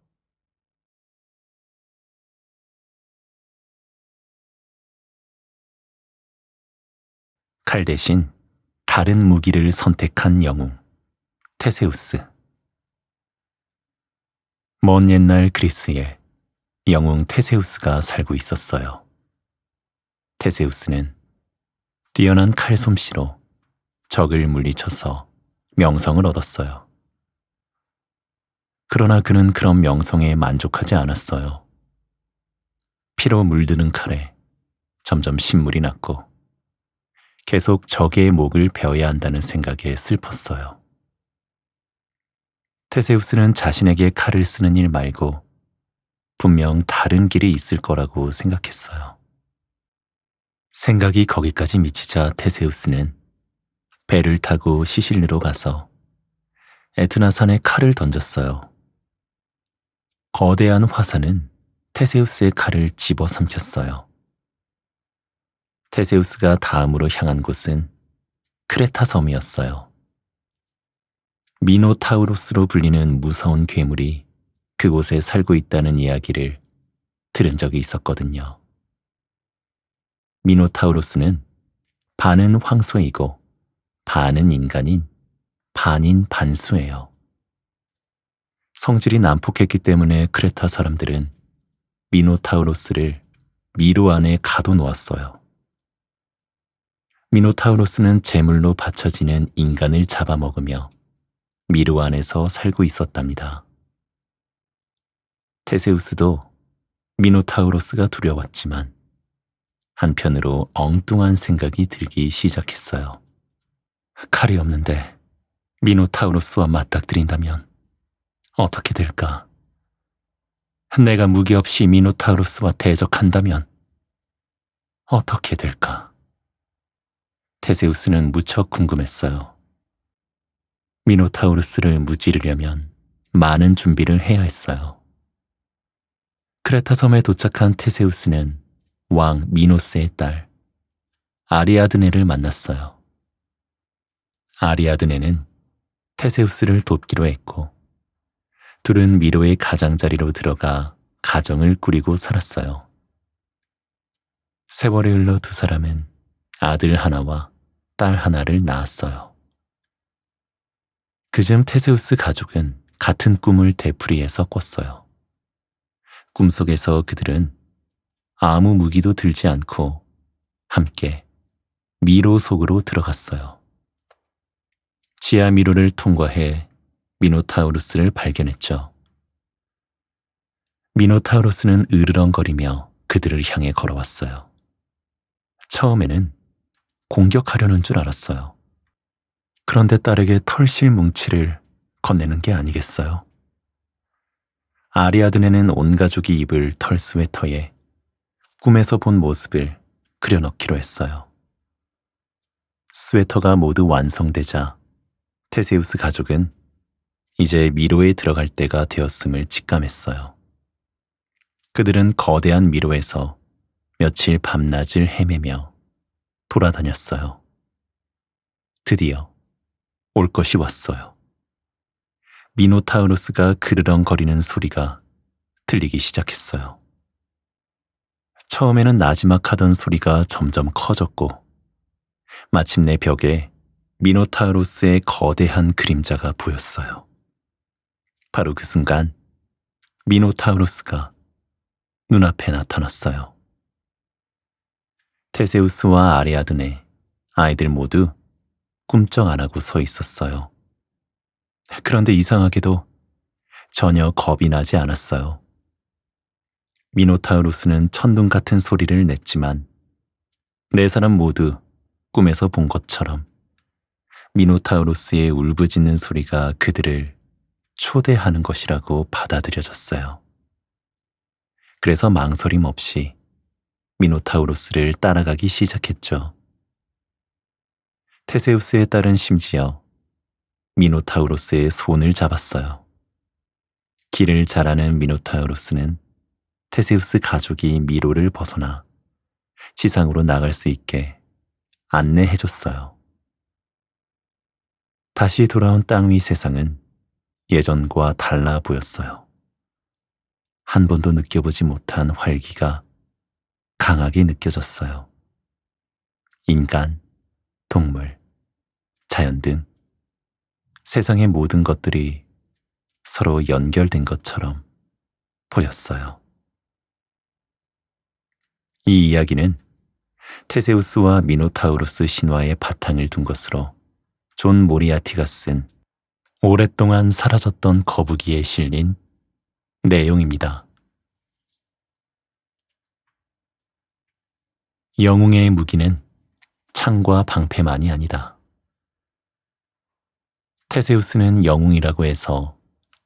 칼 대신 다른 무기를 선택한 영웅, 테세우스. 먼 옛날 그리스에 영웅 테세우스가 살고 있었어요. 테세우스는 뛰어난 칼솜씨로 적을 물리쳐서 명성을 얻었어요. 그러나 그는 그런 명성에 만족하지 않았어요. 피로 물드는 칼에 점점 신물이 났고 계속 적의 목을 베어야 한다는 생각에 슬펐어요. 테세우스는 자신에게 칼을 쓰는 일 말고 분명 다른 길이 있을 거라고 생각했어요. 생각이 거기까지 미치자 테세우스는 배를 타고 시실리로 가서 에트나산에 칼을 던졌어요. 거대한 화산은 테세우스의 칼을 집어삼켰어요. 테세우스가 다음으로 향한 곳은 크레타 섬이었어요. 미노타우로스로 불리는 무서운 괴물이 그곳에 살고 있다는 이야기를 들은 적이 있었거든요. 미노타우로스는 반은 황소이고 반은 인간인 반인 반수예요. 성질이 난폭했기 때문에 크레타 사람들은 미노타우로스를 미로 안에 가둬놓았어요. 미노타우로스는 제물로 바쳐지는 인간을 잡아먹으며 미로 안에서 살고 있었답니다. 테세우스도 미노타우로스가 두려웠지만 한편으로 엉뚱한 생각이 들기 시작했어요. 칼이 없는데 미노타우로스와 맞닥뜨린다면 어떻게 될까? 내가 무기 없이 미노타우로스와 대적한다면 어떻게 될까? 테세우스는 무척 궁금했어요. 미노타우로스를 무찌르려면 많은 준비를 해야 했어요. 크레타 섬에 도착한 테세우스는 왕 미노스의 딸 아리아드네를 만났어요. 아리아드네는 테세우스를 돕기로 했고 둘은 미로의 가장자리로 들어가 가정을 꾸리고 살았어요. 세월이 흘러 두 사람은 아들 하나와 딸 하나를 낳았어요. 그즈음 테세우스 가족은 같은 꿈을 되풀이해서 꿨어요. 꿈속에서 그들은 아무 무기도 들지 않고 함께 미로 속으로 들어갔어요. 지하 미로를 통과해 미노타우루스를 발견했죠. 미노타우루스는 으르렁거리며 그들을 향해 걸어왔어요. 처음에는 공격하려는 줄 알았어요. 그런데 딸에게 털실 뭉치를 건네는 게 아니겠어요? 아리아드네는 온 가족이 입을 털 스웨터에 꿈에서 본 모습을 그려넣기로 했어요. 스웨터가 모두 완성되자 테세우스 가족은 이제 미로에 들어갈 때가 되었음을 직감했어요. 그들은 거대한 미로에서 며칠 밤낮을 헤매며 돌아다녔어요. 드디어 올 것이 왔어요. 미노타우루스가 그르렁거리는 소리가 들리기 시작했어요. 처음에는 나지막하던 소리가 점점 커졌고 마침내 벽에 미노타우루스의 거대한 그림자가 보였어요. 바로 그 순간 미노타우루스가 눈앞에 나타났어요. 테세우스와 아리아드네, 아이들 모두 꿈쩍 안 하고 서 있었어요. 그런데 이상하게도 전혀 겁이 나지 않았어요. 미노타우루스는 천둥 같은 소리를 냈지만 네 사람 모두 꿈에서 본 것처럼 미노타우루스의 울부짖는 소리가 그들을 초대하는 것이라고 받아들여졌어요. 그래서 망설임 없이 미노타우루스를 따라가기 시작했죠. 테세우스의 딸은 심지어 미노타우루스의 손을 잡았어요. 길을 잘 아는 미노타우루스는 테세우스 가족이 미로를 벗어나 지상으로 나갈 수 있게 안내해줬어요. 다시 돌아온 땅 위 세상은 예전과 달라 보였어요. 한 번도 느껴보지 못한 활기가 강하게 느껴졌어요. 인간, 동물, 자연 등 세상의 모든 것들이 서로 연결된 것처럼 보였어요. 이 이야기는 테세우스와 미노타우루스 신화의 바탕을 둔 것으로 존 모리아티가 쓴 오랫동안 사라졌던 거북이에 실린 내용입니다. 영웅의 무기는 창과 방패만이 아니다. 테세우스는 영웅이라고 해서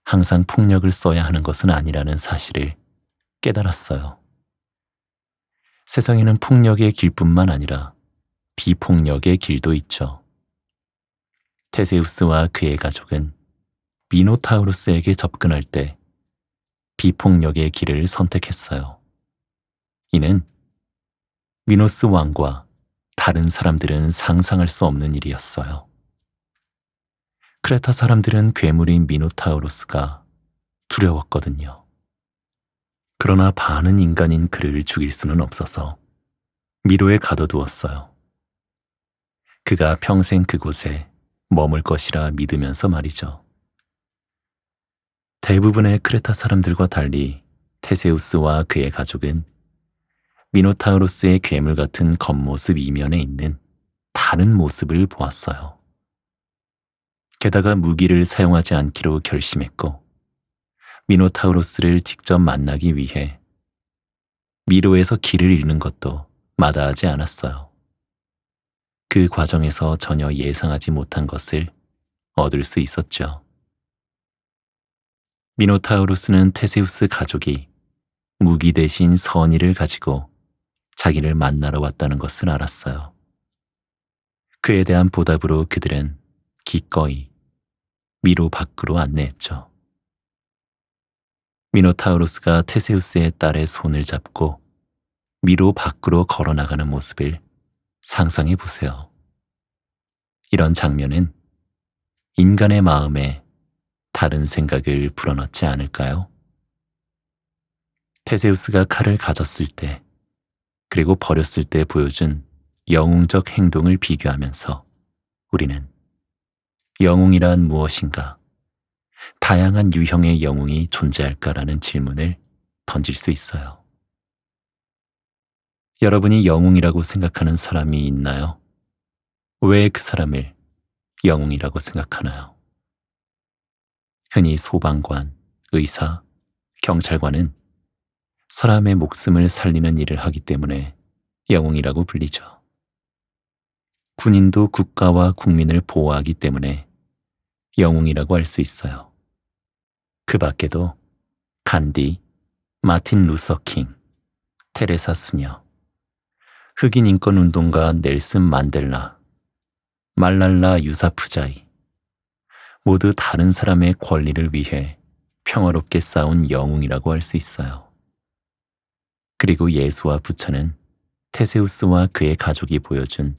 항상 폭력을 써야 하는 것은 아니라는 사실을 깨달았어요. 세상에는 폭력의 길뿐만 아니라 비폭력의 길도 있죠. 테세우스와 그의 가족은 미노타우루스에게 접근할 때 비폭력의 길을 선택했어요. 이는 미노스 왕과 다른 사람들은 상상할 수 없는 일이었어요. 크레타 사람들은 괴물인 미노타우루스가 두려웠거든요. 그러나 반은 인간인 그를 죽일 수는 없어서 미로에 가둬두었어요. 그가 평생 그곳에 머물 것이라 믿으면서 말이죠. 대부분의 크레타 사람들과 달리 테세우스와 그의 가족은 미노타우루스의 괴물 같은 겉모습 이면에 있는 다른 모습을 보았어요. 게다가 무기를 사용하지 않기로 결심했고 미노타우루스를 직접 만나기 위해 미로에서 길을 잃는 것도 마다하지 않았어요. 그 과정에서 전혀 예상하지 못한 것을 얻을 수 있었죠. 미노타우루스는 테세우스 가족이 무기 대신 선의를 가지고 자기를 만나러 왔다는 것을 알았어요. 그에 대한 보답으로 그들은 기꺼이 미로 밖으로 안내했죠. 미노타우루스가 테세우스의 딸의 손을 잡고 미로 밖으로 걸어나가는 모습을 상상해 보세요. 이런 장면은 인간의 마음에 다른 생각을 불어넣지 않을까요? 테세우스가 칼을 가졌을 때 그리고 버렸을 때 보여준 영웅적 행동을 비교하면서 우리는 영웅이란 무엇인가, 다양한 유형의 영웅이 존재할까라는 질문을 던질 수 있어요. 여러분이 영웅이라고 생각하는 사람이 있나요? 왜 그 사람을 영웅이라고 생각하나요? 흔히 소방관, 의사, 경찰관은 사람의 목숨을 살리는 일을 하기 때문에 영웅이라고 불리죠. 군인도 국가와 국민을 보호하기 때문에 영웅이라고 할 수 있어요. 그 밖에도 간디, 마틴 루서 킹, 테레사 수녀, 흑인 인권 운동가 넬슨 만델라, 말랄라 유사푸자이, 모두 다른 사람의 권리를 위해 평화롭게 싸운 영웅이라고 할 수 있어요. 그리고 예수와 부처는 테세우스와 그의 가족이 보여준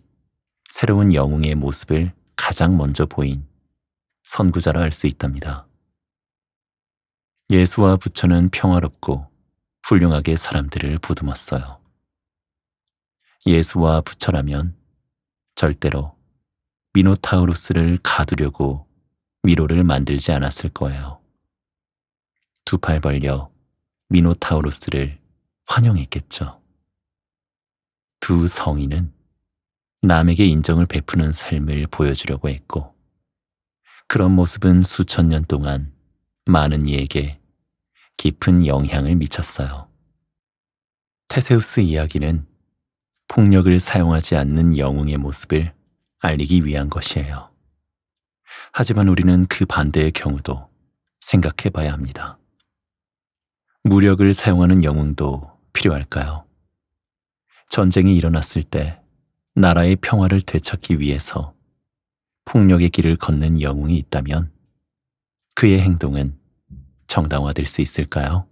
새로운 영웅의 모습을 가장 먼저 보인 선구자라 할 수 있답니다. 예수와 부처는 평화롭고 훌륭하게 사람들을 보듬었어요. 예수와 부처라면 절대로 미노타우루스를 가두려고 미로를 만들지 않았을 거예요. 두 팔 벌려 미노타우루스를 환영했겠죠. 두 성인은 남에게 인정을 베푸는 삶을 보여주려고 했고, 그런 모습은 수천 년 동안 많은 이에게 깊은 영향을 미쳤어요. 테세우스 이야기는 폭력을 사용하지 않는 영웅의 모습을 알리기 위한 것이에요. 하지만 우리는 그 반대의 경우도 생각해 봐야 합니다. 무력을 사용하는 영웅도 필요할까요? 전쟁이 일어났을 때 나라의 평화를 되찾기 위해서 폭력의 길을 걷는 영웅이 있다면 그의 행동은 정당화될 수 있을까요?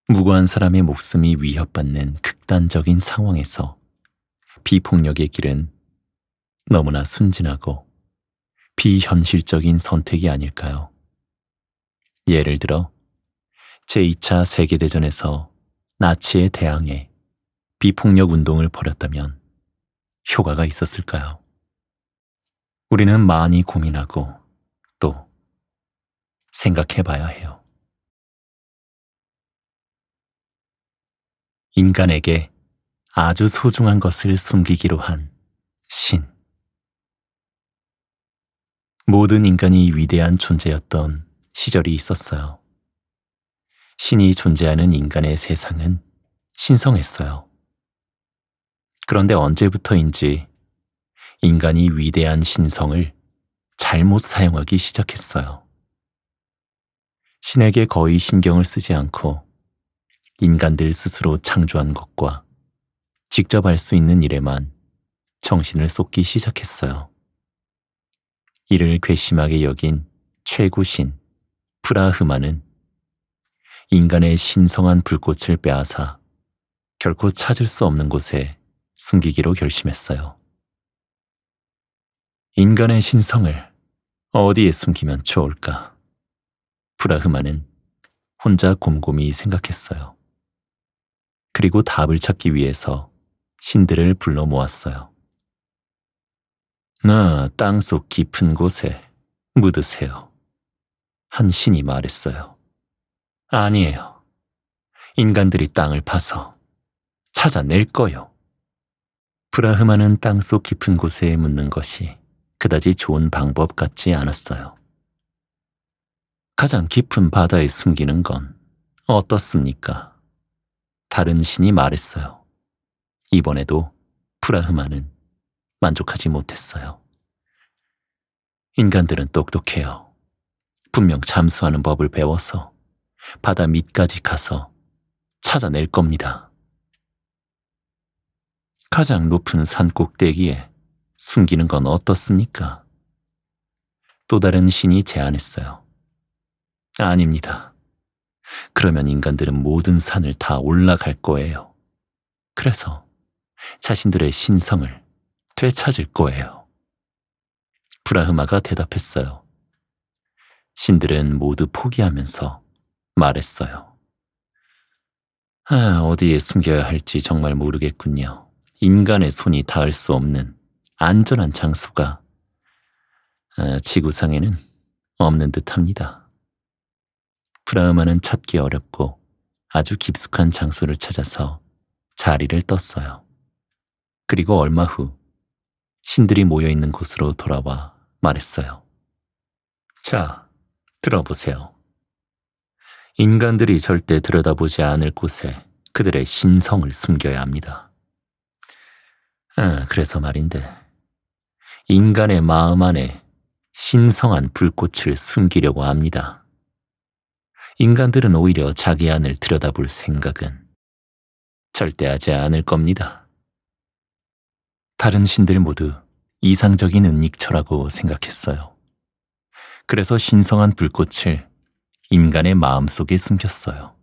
무고한 사람의 목숨이 위협받는 극단적인 상황에서 비폭력의 길은 너무나 순진하고 비현실적인 선택이 아닐까요? 예를 들어 제2차 세계대전에서 나치에 대항해 비폭력 운동을 벌였다면 효과가 있었을까요? 우리는 많이 고민하고 또 생각해 봐야 해요. 인간에게 아주 소중한 것을 숨기기로 한 신. 모든 인간이 위대한 존재였던 시절이 있었어요. 신이 존재하는 인간의 세상은 신성했어요. 그런데 언제부터인지 인간이 위대한 신성을 잘못 사용하기 시작했어요. 신에게 거의 신경을 쓰지 않고 인간들 스스로 창조한 것과 직접 할 수 있는 일에만 정신을 쏟기 시작했어요. 이를 괘씸하게 여긴 최고신 프라흐마는 인간의 신성한 불꽃을 빼앗아 결코 찾을 수 없는 곳에 숨기기로 결심했어요. 인간의 신성을 어디에 숨기면 좋을까? 프라흐마는 혼자 곰곰이 생각했어요. 그리고 답을 찾기 위해서 신들을 불러 모았어요. 땅속 깊은 곳에 묻으세요. 한 신이 말했어요. 아니에요. 인간들이 땅을 파서 찾아낼 거요. 프라흐마는 땅속 깊은 곳에 묻는 것이 그다지 좋은 방법 같지 않았어요. 가장 깊은 바다에 숨기는 건 어떻습니까? 다른 신이 말했어요. 이번에도 프라흐마는 만족하지 못했어요. 인간들은 똑똑해요. 분명 잠수하는 법을 배워서 바다 밑까지 가서 찾아낼 겁니다. 가장 높은 산 꼭대기에 숨기는 건 어떻습니까? 또 다른 신이 제안했어요. 아닙니다. 그러면 인간들은 모든 산을 다 올라갈 거예요. 그래서 자신들의 신성을 되찾을 거예요. 프라흐마가 대답했어요. 신들은 모두 포기하면서 말했어요. 어디에 숨겨야 할지 정말 모르겠군요. 인간의 손이 닿을 수 없는 안전한 장소가 지구상에는 없는 듯합니다. 프라흐마는 찾기 어렵고 아주 깊숙한 장소를 찾아서 자리를 떴어요. 그리고 얼마 후 신들이 모여있는 곳으로 돌아와 말했어요. 자, 들어보세요. 인간들이 절대 들여다보지 않을 곳에 그들의 신성을 숨겨야 합니다. 그래서 말인데, 인간의 마음 안에 신성한 불꽃을 숨기려고 합니다. 인간들은 오히려 자기 안을 들여다볼 생각은 절대 하지 않을 겁니다. 다른 신들 모두 이상적인 은닉처라고 생각했어요. 그래서 신성한 불꽃을 인간의 마음속에 숨겼어요.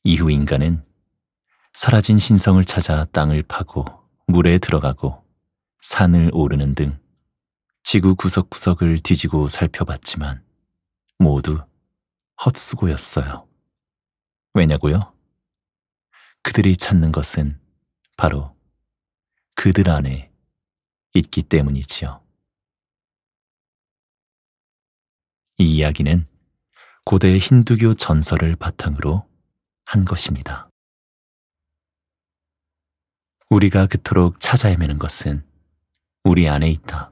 이후 인간은 사라진 신성을 찾아 땅을 파고 물에 들어가고 산을 오르는 등 지구 구석구석을 뒤지고 살펴봤지만 모두 헛수고였어요. 왜냐고요? 그들이 찾는 것은 바로 그들 안에 있기 때문이지요. 이 이야기는 고대 힌두교 전설을 바탕으로 한 것입니다. 우리가 그토록 찾아 헤매는 것은 우리 안에 있다.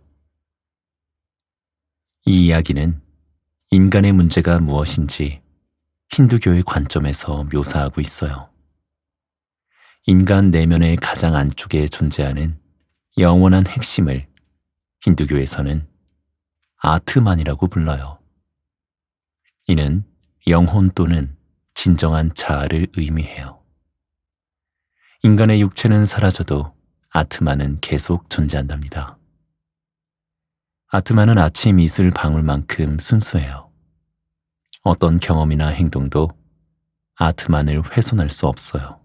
이 이야기는 인간의 문제가 무엇인지 힌두교의 관점에서 묘사하고 있어요. 인간 내면의 가장 안쪽에 존재하는 영원한 핵심을 힌두교에서는 아트만이라고 불러요. 이는 영혼 또는 진정한 자아를 의미해요. 인간의 육체는 사라져도 아트만은 계속 존재한답니다. 아트만은 아침 이슬 방울만큼 순수해요. 어떤 경험이나 행동도 아트만을 훼손할 수 없어요.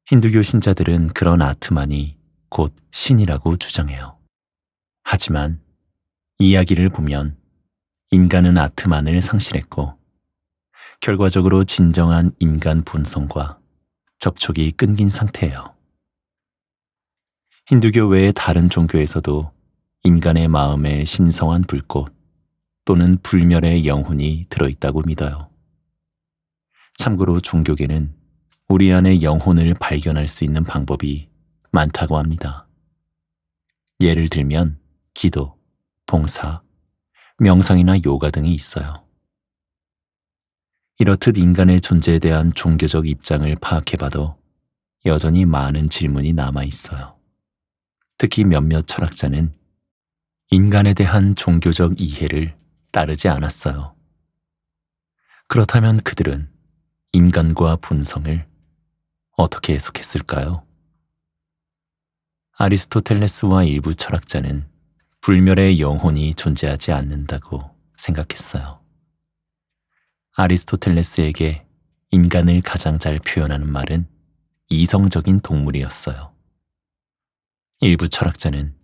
힌두교 신자들은 그런 아트만이 곧 신이라고 주장해요. 하지만 이야기를 보면 인간은 아트만을 상실했고 결과적으로 진정한 인간 본성과 접촉이 끊긴 상태예요. 힌두교 외의 다른 종교에서도 인간의 마음에 신성한 불꽃 또는 불멸의 영혼이 들어있다고 믿어요. 참고로 종교계는 우리 안의 영혼을 발견할 수 있는 방법이 많다고 합니다. 예를 들면 기도, 봉사, 명상이나 요가 등이 있어요. 이렇듯 인간의 존재에 대한 종교적 입장을 파악해봐도 여전히 많은 질문이 남아 있어요. 특히 몇몇 철학자는 인간에 대한 종교적 이해를 따르지 않았어요. 그렇다면 그들은 인간과 본성을 어떻게 해석했을까요? 아리스토텔레스와 일부 철학자는 불멸의 영혼이 존재하지 않는다고 생각했어요. 아리스토텔레스에게 인간을 가장 잘 표현하는 말은 이성적인 동물이었어요. 일부 철학자는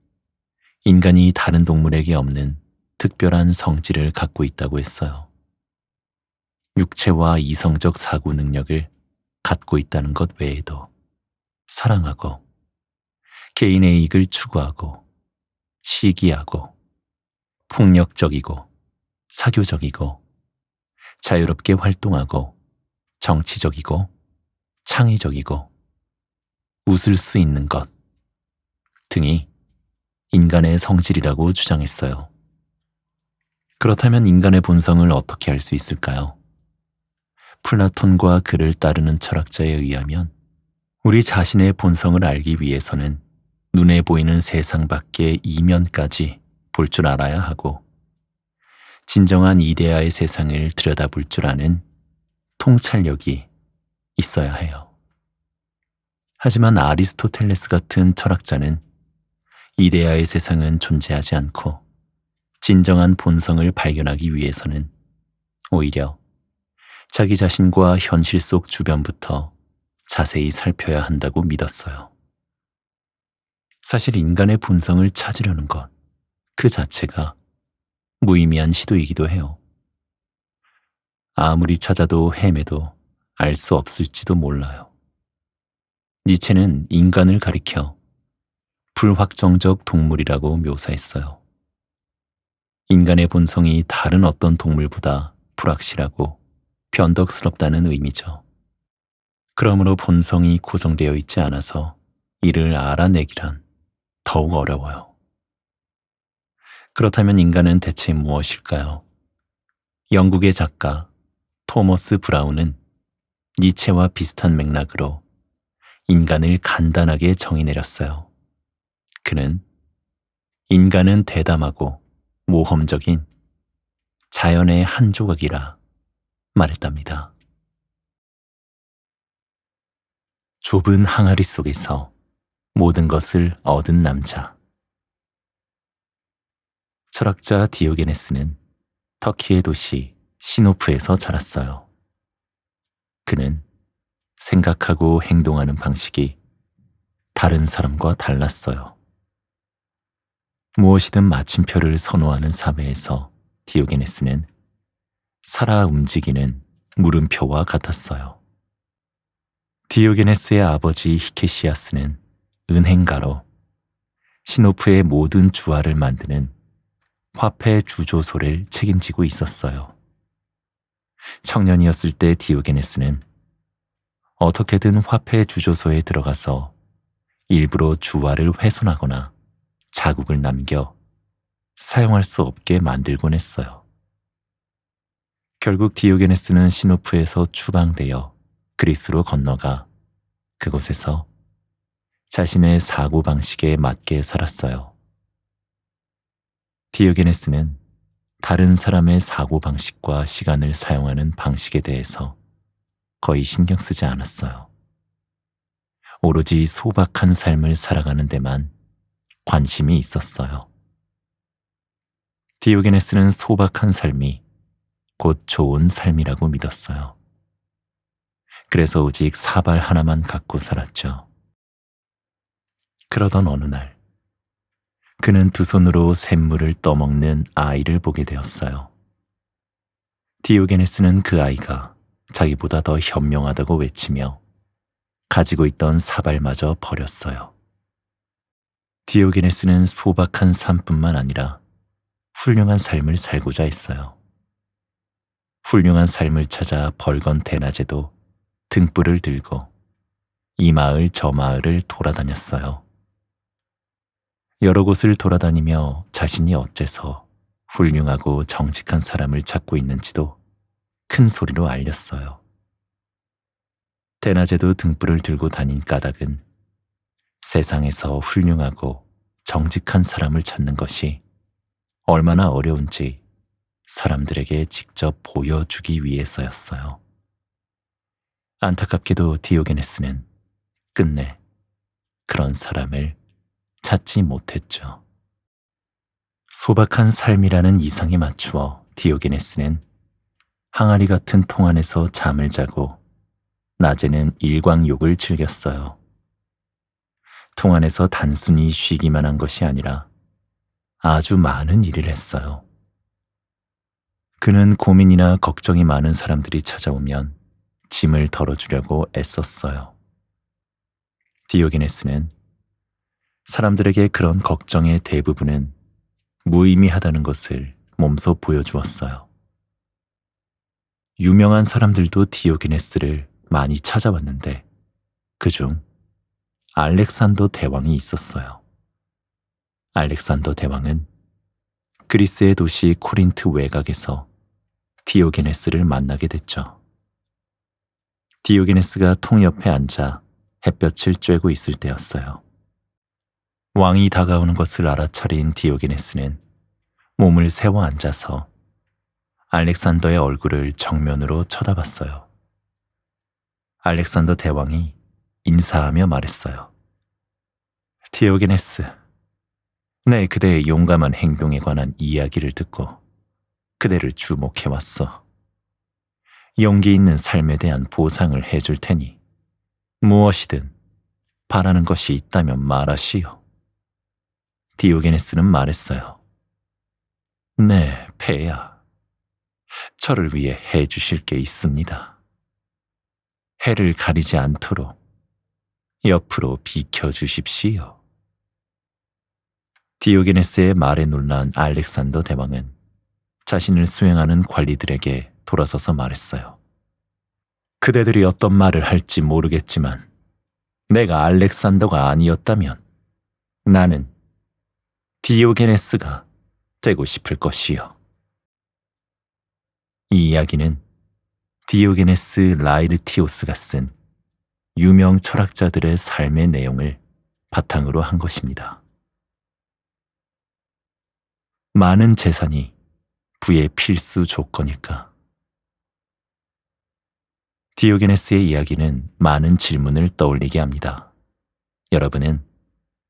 인간이 다른 동물에게 없는 특별한 성질을 갖고 있다고 했어요. 육체와 이성적 사고 능력을 갖고 있다는 것 외에도 사랑하고 개인의 이익을 추구하고 시기하고 폭력적이고 사교적이고 자유롭게 활동하고 정치적이고 창의적이고 웃을 수 있는 것 등이 인간의 성질이라고 주장했어요. 그렇다면 인간의 본성을 어떻게 알 수 있을까요? 플라톤과 그를 따르는 철학자에 의하면 우리 자신의 본성을 알기 위해서는 눈에 보이는 세상 밖의 이면까지 볼 줄 알아야 하고 진정한 이데아의 세상을 들여다볼 줄 아는 통찰력이 있어야 해요. 하지만 아리스토텔레스 같은 철학자는 이데아의 세상은 존재하지 않고 진정한 본성을 발견하기 위해서는 오히려 자기 자신과 현실 속 주변부터 자세히 살펴야 한다고 믿었어요. 사실 인간의 본성을 찾으려는 것 그 자체가 무의미한 시도이기도 해요. 아무리 찾아도 헤매도 알 수 없을지도 몰라요. 니체는 인간을 가리켜 불확정적 동물이라고 묘사했어요. 인간의 본성이 다른 어떤 동물보다 불확실하고 변덕스럽다는 의미죠. 그러므로 본성이 고정되어 있지 않아서 이를 알아내기란 더욱 어려워요. 그렇다면 인간은 대체 무엇일까요? 영국의 작가 토머스 브라운은 니체와 비슷한 맥락으로 인간을 간단하게 정의 내렸어요. 그는 인간은 대담하고 모험적인 자연의 한 조각이라 말했답니다. 좁은 항아리 속에서 모든 것을 얻은 남자. 철학자 디오게네스는 터키의 도시 시노프에서 자랐어요. 그는 생각하고 행동하는 방식이 다른 사람과 달랐어요. 무엇이든 마침표를 선호하는 사회에서 디오게네스는 살아 움직이는 물음표와 같았어요. 디오게네스의 아버지 히케시아스는 은행가로 시노프의 모든 주화를 만드는 화폐 주조소를 책임지고 있었어요. 청년이었을 때 디오게네스는 어떻게든 화폐 주조소에 들어가서 일부러 주화를 훼손하거나 자국을 남겨 사용할 수 없게 만들곤 했어요. 결국 디오게네스는 시노프에서 추방되어 그리스로 건너가 그곳에서 자신의 사고방식에 맞게 살았어요. 디오게네스는 다른 사람의 사고방식과 시간을 사용하는 방식에 대해서 거의 신경 쓰지 않았어요. 오로지 소박한 삶을 살아가는 데만 관심이 있었어요. 디오게네스는 소박한 삶이 곧 좋은 삶이라고 믿었어요. 그래서 오직 사발 하나만 갖고 살았죠. 그러던 어느 날 그는 두 손으로 샘물을 떠먹는 아이를 보게 되었어요. 디오게네스는 그 아이가 자기보다 더 현명하다고 외치며 가지고 있던 사발마저 버렸어요. 디오게네스는 소박한 삶뿐만 아니라 훌륭한 삶을 살고자 했어요. 훌륭한 삶을 찾아 벌건 대낮에도 등불을 들고 이 마을 저 마을을 돌아다녔어요. 여러 곳을 돌아다니며 자신이 어째서 훌륭하고 정직한 사람을 찾고 있는지도 큰 소리로 알렸어요. 대낮에도 등불을 들고 다닌 까닭은 세상에서 훌륭하고 정직한 사람을 찾는 것이 얼마나 어려운지 사람들에게 직접 보여주기 위해서였어요. 안타깝게도 디오게네스는 끝내 그런 사람을 찾지 못했죠. 소박한 삶이라는 이상에 맞추어 디오게네스는 항아리 같은 통 안에서 잠을 자고 낮에는 일광욕을 즐겼어요. 통 안에서 단순히 쉬기만 한 것이 아니라 아주 많은 일을 했어요. 그는 고민이나 걱정이 많은 사람들이 찾아오면 짐을 덜어주려고 애썼어요. 디오게네스는 사람들에게 그런 걱정의 대부분은 무의미하다는 것을 몸소 보여주었어요. 유명한 사람들도 디오게네스를 많이 찾아왔는데 그중 알렉산더 대왕이 있었어요. 알렉산더 대왕은 그리스의 도시 코린트 외곽에서 디오게네스를 만나게 됐죠. 디오게네스가 통 옆에 앉아 햇볕을 쬐고 있을 때였어요. 왕이 다가오는 것을 알아차린 디오게네스는 몸을 세워 앉아서 알렉산더의 얼굴을 정면으로 쳐다봤어요. 알렉산더 대왕이 인사하며 말했어요. 디오게네스, 내 그대의 용감한 행동에 관한 이야기를 듣고 그대를 주목해왔어. 용기 있는 삶에 대한 보상을 해줄 테니 무엇이든 바라는 것이 있다면 말하시오. 디오게네스는 말했어요. 네, 폐하. 저를 위해 해주실 게 있습니다. 해를 가리지 않도록 옆으로 비켜주십시오. 디오게네스의 말에 놀란 알렉산더 대왕은 자신을 수행하는 관리들에게 돌아서서 말했어요. 그대들이 어떤 말을 할지 모르겠지만 내가 알렉산더가 아니었다면 나는 디오게네스가 되고 싶을 것이요. 이 이야기는 디오게네스 라이르티오스가 쓴 유명 철학자들의 삶의 내용을 바탕으로 한 것입니다. 많은 재산이 부의 필수 조건일까? 디오게네스의 이야기는 많은 질문을 떠올리게 합니다. 여러분은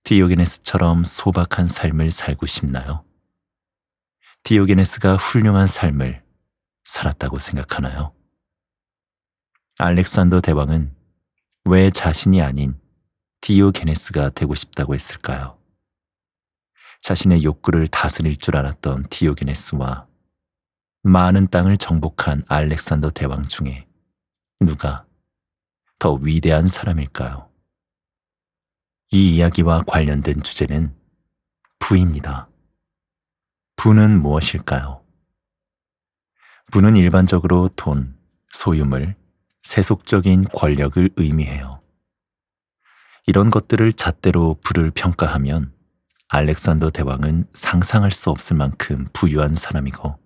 디오게네스처럼 소박한 삶을 살고 싶나요? 디오게네스가 훌륭한 삶을 살았다고 생각하나요? 알렉산더 대왕은 왜 자신이 아닌 디오게네스가 되고 싶다고 했을까요? 자신의 욕구를 다스릴 줄 알았던 디오게네스와 많은 땅을 정복한 알렉산더 대왕 중에 누가 더 위대한 사람일까요? 이 이야기와 관련된 주제는 부입니다. 부는 무엇일까요? 부는 일반적으로 돈, 소유물, 세속적인 권력을 의미해요. 이런 것들을 잣대로 부를 평가하면 알렉산더 대왕은 상상할 수 없을 만큼 부유한 사람이고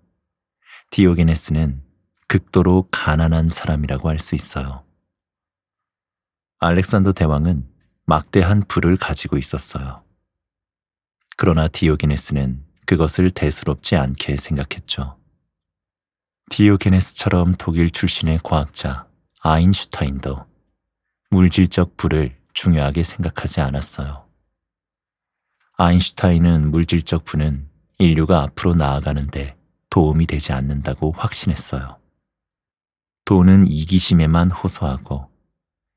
디오게네스는 극도로 가난한 사람이라고 할 수 있어요. 알렉산더 대왕은 막대한 부를 가지고 있었어요. 그러나 디오게네스는 그것을 대수롭지 않게 생각했죠. 디오게네스처럼 독일 출신의 과학자 아인슈타인도 물질적 부를 중요하게 생각하지 않았어요. 아인슈타인은 물질적 부는 인류가 앞으로 나아가는데 도움이 되지 않는다고 확신했어요. 돈은 이기심에만 호소하고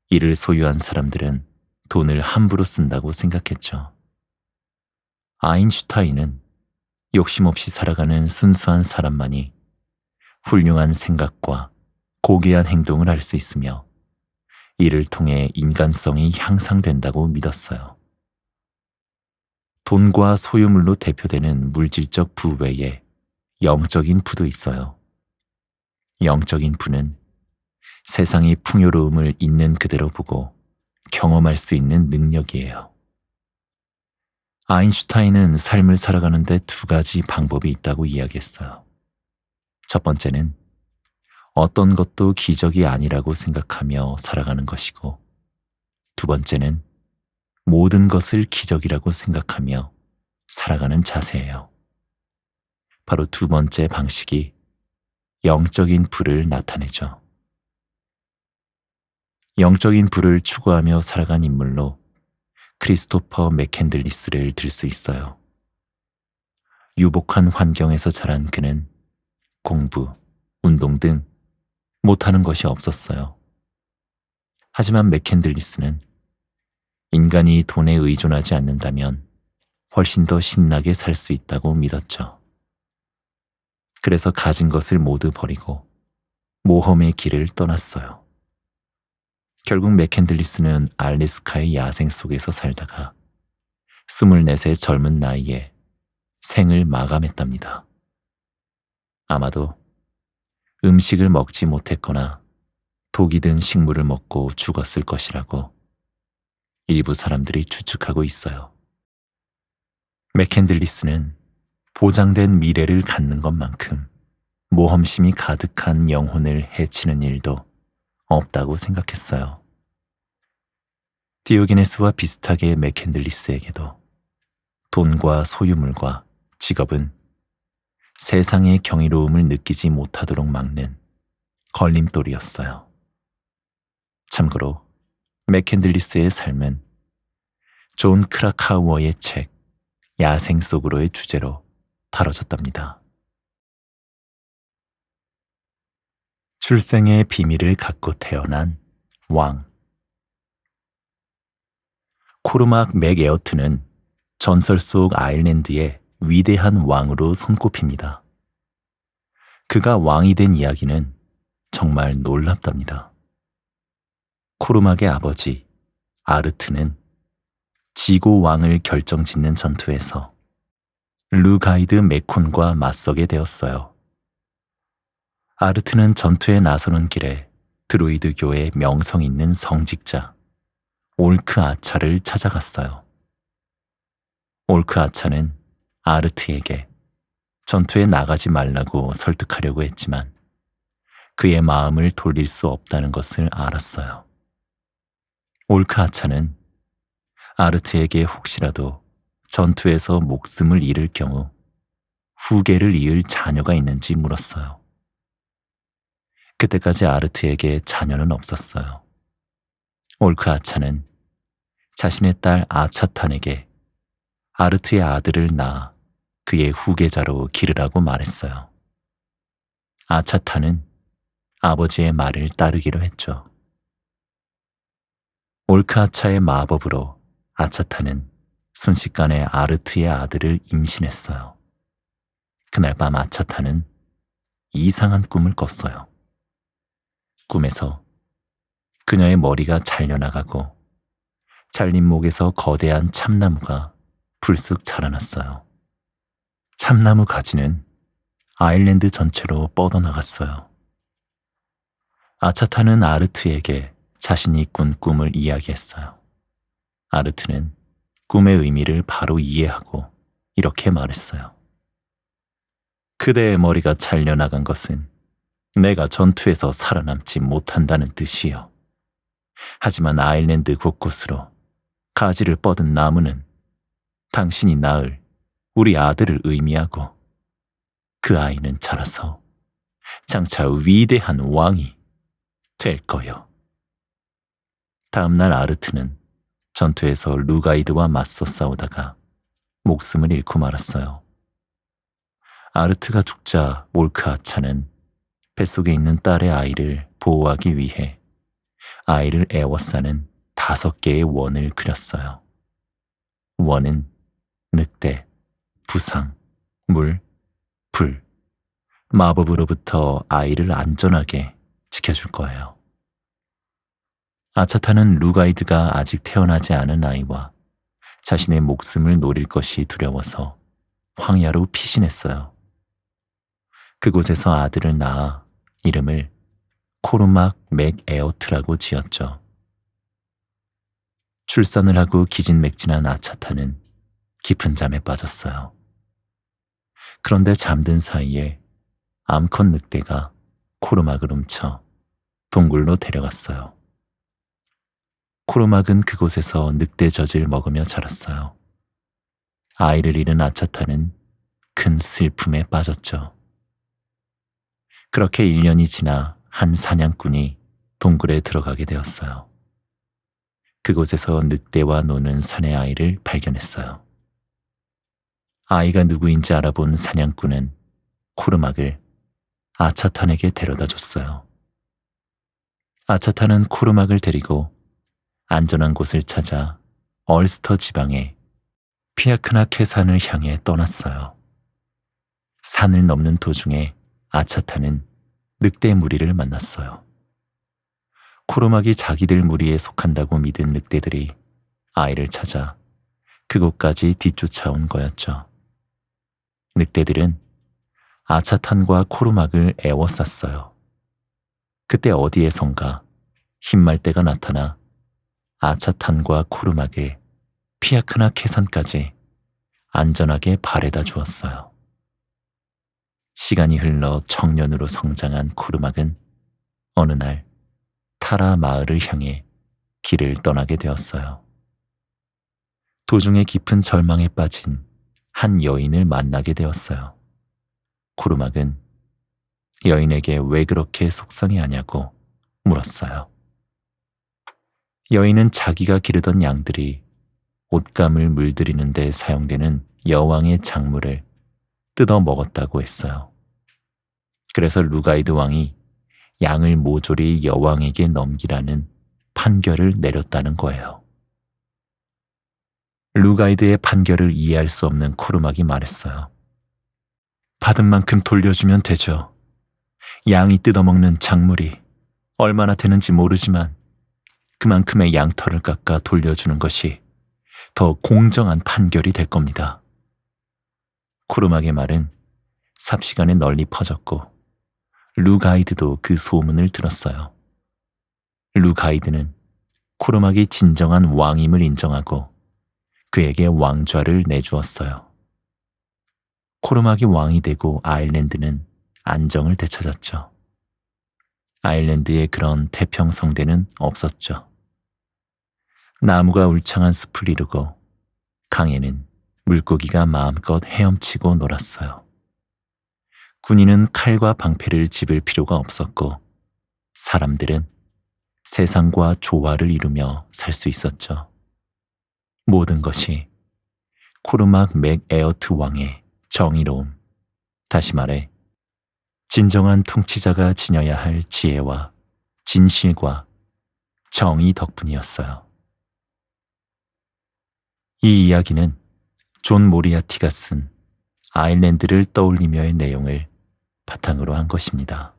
이를 소유한 사람들은 돈을 함부로 쓴다고 생각했죠. 아인슈타인은 욕심 없이 살아가는 순수한 사람만이 훌륭한 생각과 고귀한 행동을 할 수 있으며 이를 통해 인간성이 향상된다고 믿었어요. 돈과 소유물로 대표되는 물질적 부 외에 영적인 부도 있어요. 영적인 부는 세상의 풍요로움을 있는 그대로 보고 경험할 수 있는 능력이에요. 아인슈타인은 삶을 살아가는데 두 가지 방법이 있다고 이야기했어요. 첫 번째는 어떤 것도 기적이 아니라고 생각하며 살아가는 것이고, 두 번째는 모든 것을 기적이라고 생각하며 살아가는 자세예요. 바로 두 번째 방식이 영적인 불을 나타내죠. 영적인 불을 추구하며 살아간 인물로 크리스토퍼 맥캔들리스를 들 수 있어요. 유복한 환경에서 자란 그는 공부, 운동 등 못하는 것이 없었어요. 하지만 맥캔들리스는 인간이 돈에 의존하지 않는다면 훨씬 더 신나게 살 수 있다고 믿었죠. 그래서 가진 것을 모두 버리고 모험의 길을 떠났어요. 결국 맥캔들리스는 알래스카의 야생 속에서 살다가 24의 젊은 나이에 생을 마감했답니다. 아마도 음식을 먹지 못했거나 독이 든 식물을 먹고 죽었을 것이라고 일부 사람들이 추측하고 있어요. 맥캔들리스는 보장된 미래를 갖는 것만큼 모험심이 가득한 영혼을 해치는 일도 없다고 생각했어요. 디오게네스와 비슷하게 맥캔들리스에게도 돈과 소유물과 직업은 세상의 경이로움을 느끼지 못하도록 막는 걸림돌이었어요. 참고로 맥캔들리스의 삶은 존 크라카우어의 책 야생 속으로의 주제로 다뤄졌답니다. 출생의 비밀을 갖고 태어난 왕. 코르막 맥에어트는 전설 속 아일랜드의 위대한 왕으로 손꼽힙니다. 그가 왕이 된 이야기는 정말 놀랍답니다. 코르막의 아버지 아르트는 지고 왕을 결정짓는 전투에서 루가이드 메콘과 맞서게 되었어요. 아르트는 전투에 나서는 길에 드루이드교의 명성 있는 성직자 올크 아차를 찾아갔어요. 올크 아차는 아르트에게 전투에 나가지 말라고 설득하려고 했지만 그의 마음을 돌릴 수 없다는 것을 알았어요. 올크 아차는 아르트에게 혹시라도 전투에서 목숨을 잃을 경우 후계를 이을 자녀가 있는지 물었어요. 그때까지 아르트에게 자녀는 없었어요. 올크 아차는 자신의 딸 아차탄에게 아르트의 아들을 낳아 그의 후계자로 기르라고 말했어요. 아차탄은 아버지의 말을 따르기로 했죠. 올크 아차의 마법으로 아차탄은 순식간에 아르트의 아들을 임신했어요. 그날 밤 아차탄은 이상한 꿈을 꿨어요. 꿈에서 그녀의 머리가 잘려나가고 잘린 목에서 거대한 참나무가 불쑥 자라났어요. 참나무 가지는 아일랜드 전체로 뻗어나갔어요. 아차탄은 아르트에게 자신이 꾼 꿈을 이야기했어요. 아르트는 꿈의 의미를 바로 이해하고 이렇게 말했어요. 그대의 머리가 잘려나간 것은 내가 전투에서 살아남지 못한다는 뜻이요. 하지만 아일랜드 곳곳으로 가지를 뻗은 나무는 당신이 낳을 우리 아들을 의미하고 그 아이는 자라서 장차 위대한 왕이 될 거요. 다음날 아르트는 전투에서 루가이드와 맞서 싸우다가 목숨을 잃고 말았어요. 아르트가 죽자 올크 아차는 뱃속에 있는 딸의 아이를 보호하기 위해 아이를 애워싸는 5개의 원을 그렸어요. 원은 늑대, 부상, 물, 불, 마법으로부터 아이를 안전하게 지켜줄 거예요. 아차타는 루가이드가 아직 태어나지 않은 아이와 자신의 목숨을 노릴 것이 두려워서 황야로 피신했어요. 그곳에서 아들을 낳아 이름을 코르막 맥에어트라고 지었죠. 출산을 하고 기진맥진한 아차타는 깊은 잠에 빠졌어요. 그런데 잠든 사이에 암컷 늑대가 코르막을 훔쳐 동굴로 데려갔어요. 코르막은 그곳에서 늑대 젖을 먹으며 자랐어요. 아이를 잃은 아차타는 큰 슬픔에 빠졌죠. 그렇게 1년이 지나 한 사냥꾼이 동굴에 들어가게 되었어요. 그곳에서 늑대와 노는 사내 아이를 발견했어요. 아이가 누구인지 알아본 사냥꾼은 코르막을 아차탄에게 데려다 줬어요. 아차탄은 코르막을 데리고 안전한 곳을 찾아 얼스터 지방의 피아크나케 산을 향해 떠났어요. 산을 넘는 도중에 아차탄은 늑대 무리를 만났어요. 코르막이 자기들 무리에 속한다고 믿은 늑대들이 아이를 찾아 그곳까지 뒤쫓아온 거였죠. 늑대들은 아차탄과 코르막을 애워쌌어요. 그때 어디에선가 흰말대가 나타나 아차탄과 코르막을 피아크나케 산까지 안전하게 바래다 주었어요. 시간이 흘러 청년으로 성장한 코르막은 어느 날 타라 마을을 향해 길을 떠나게 되었어요. 도중에 깊은 절망에 빠진 한 여인을 만나게 되었어요. 코르막은 여인에게 왜 그렇게 속상해하냐고 물었어요. 여인은 자기가 기르던 양들이 옷감을 물들이는 데 사용되는 여왕의 작물을 뜯어 먹었다고 했어요. 그래서 루가이드 왕이 양을 모조리 여왕에게 넘기라는 판결을 내렸다는 거예요. 루가이드의 판결을 이해할 수 없는 코르막이 말했어요. 받은 만큼 돌려주면 되죠. 양이 뜯어먹는 작물이 얼마나 되는지 모르지만 그만큼의 양털을 깎아 돌려주는 것이 더 공정한 판결이 될 겁니다. 코르막의 말은 삽시간에 널리 퍼졌고 루가이드도 그 소문을 들었어요. 루가이드는 코르막이 진정한 왕임을 인정하고 그에게 왕좌를 내주었어요. 코르막이 왕이 되고 아일랜드는 안정을 되찾았죠. 아일랜드에 그런 태평성대는 없었죠. 나무가 울창한 숲을 이루고 강에는 물고기가 마음껏 헤엄치고 놀았어요. 군인은 칼과 방패를 집을 필요가 없었고 사람들은 세상과 조화를 이루며 살 수 있었죠. 모든 것이 코르막 맥에어트 왕의 정의로움, 다시 말해 진정한 통치자가 지녀야 할 지혜와 진실과 정의 덕분이었어요. 이 이야기는 존 모리아티가 쓴 아일랜드를 떠올리며의 내용을 바탕으로 한 것입니다.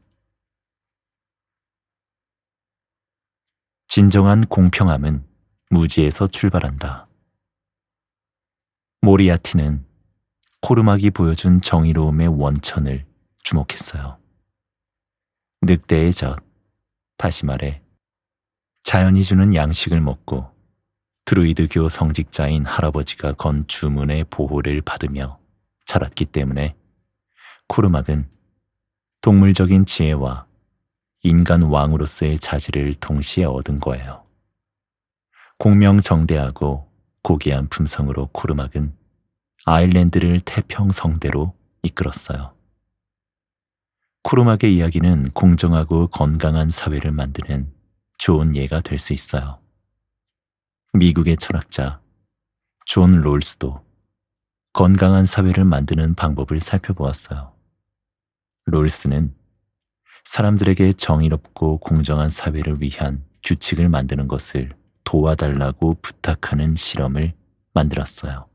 진정한 공평함은 무지에서 출발한다. 모리아티는 코르막이 보여준 정의로움의 원천을 주목했어요. 늑대의 젖, 다시 말해 자연이 주는 양식을 먹고 드루이드교 성직자인 할아버지가 건 주문의 보호를 받으며 자랐기 때문에 코르막은 동물적인 지혜와 인간 왕으로서의 자질을 동시에 얻은 거예요. 공명정대하고 고귀한 품성으로 코르막은 아일랜드를 태평성대로 이끌었어요. 코르막의 이야기는 공정하고 건강한 사회를 만드는 좋은 예가 될 수 있어요. 미국의 철학자 존 롤스도 건강한 사회를 만드는 방법을 살펴보았어요. 롤스는 사람들에게 정의롭고 공정한 사회를 위한 규칙을 만드는 것을 도와달라고 부탁하는 실험을 만들었어요.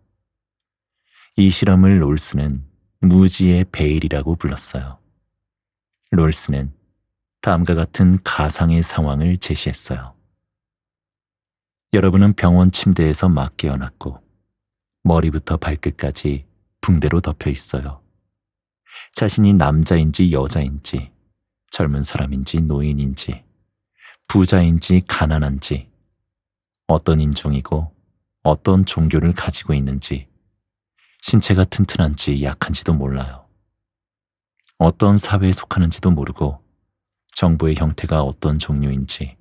이 실험을 롤스는 무지의 베일이라고 불렀어요. 롤스는 다음과 같은 가상의 상황을 제시했어요. 여러분은 병원 침대에서 막 깨어났고 머리부터 발끝까지 붕대로 덮여 있어요. 자신이 남자인지 여자인지 젊은 사람인지 노인인지 부자인지 가난한지 어떤 인종이고 어떤 종교를 가지고 있는지 신체가 튼튼한지 약한지도 몰라요. 어떤 사회에 속하는지도 모르고 정부의 형태가 어떤 종류인지,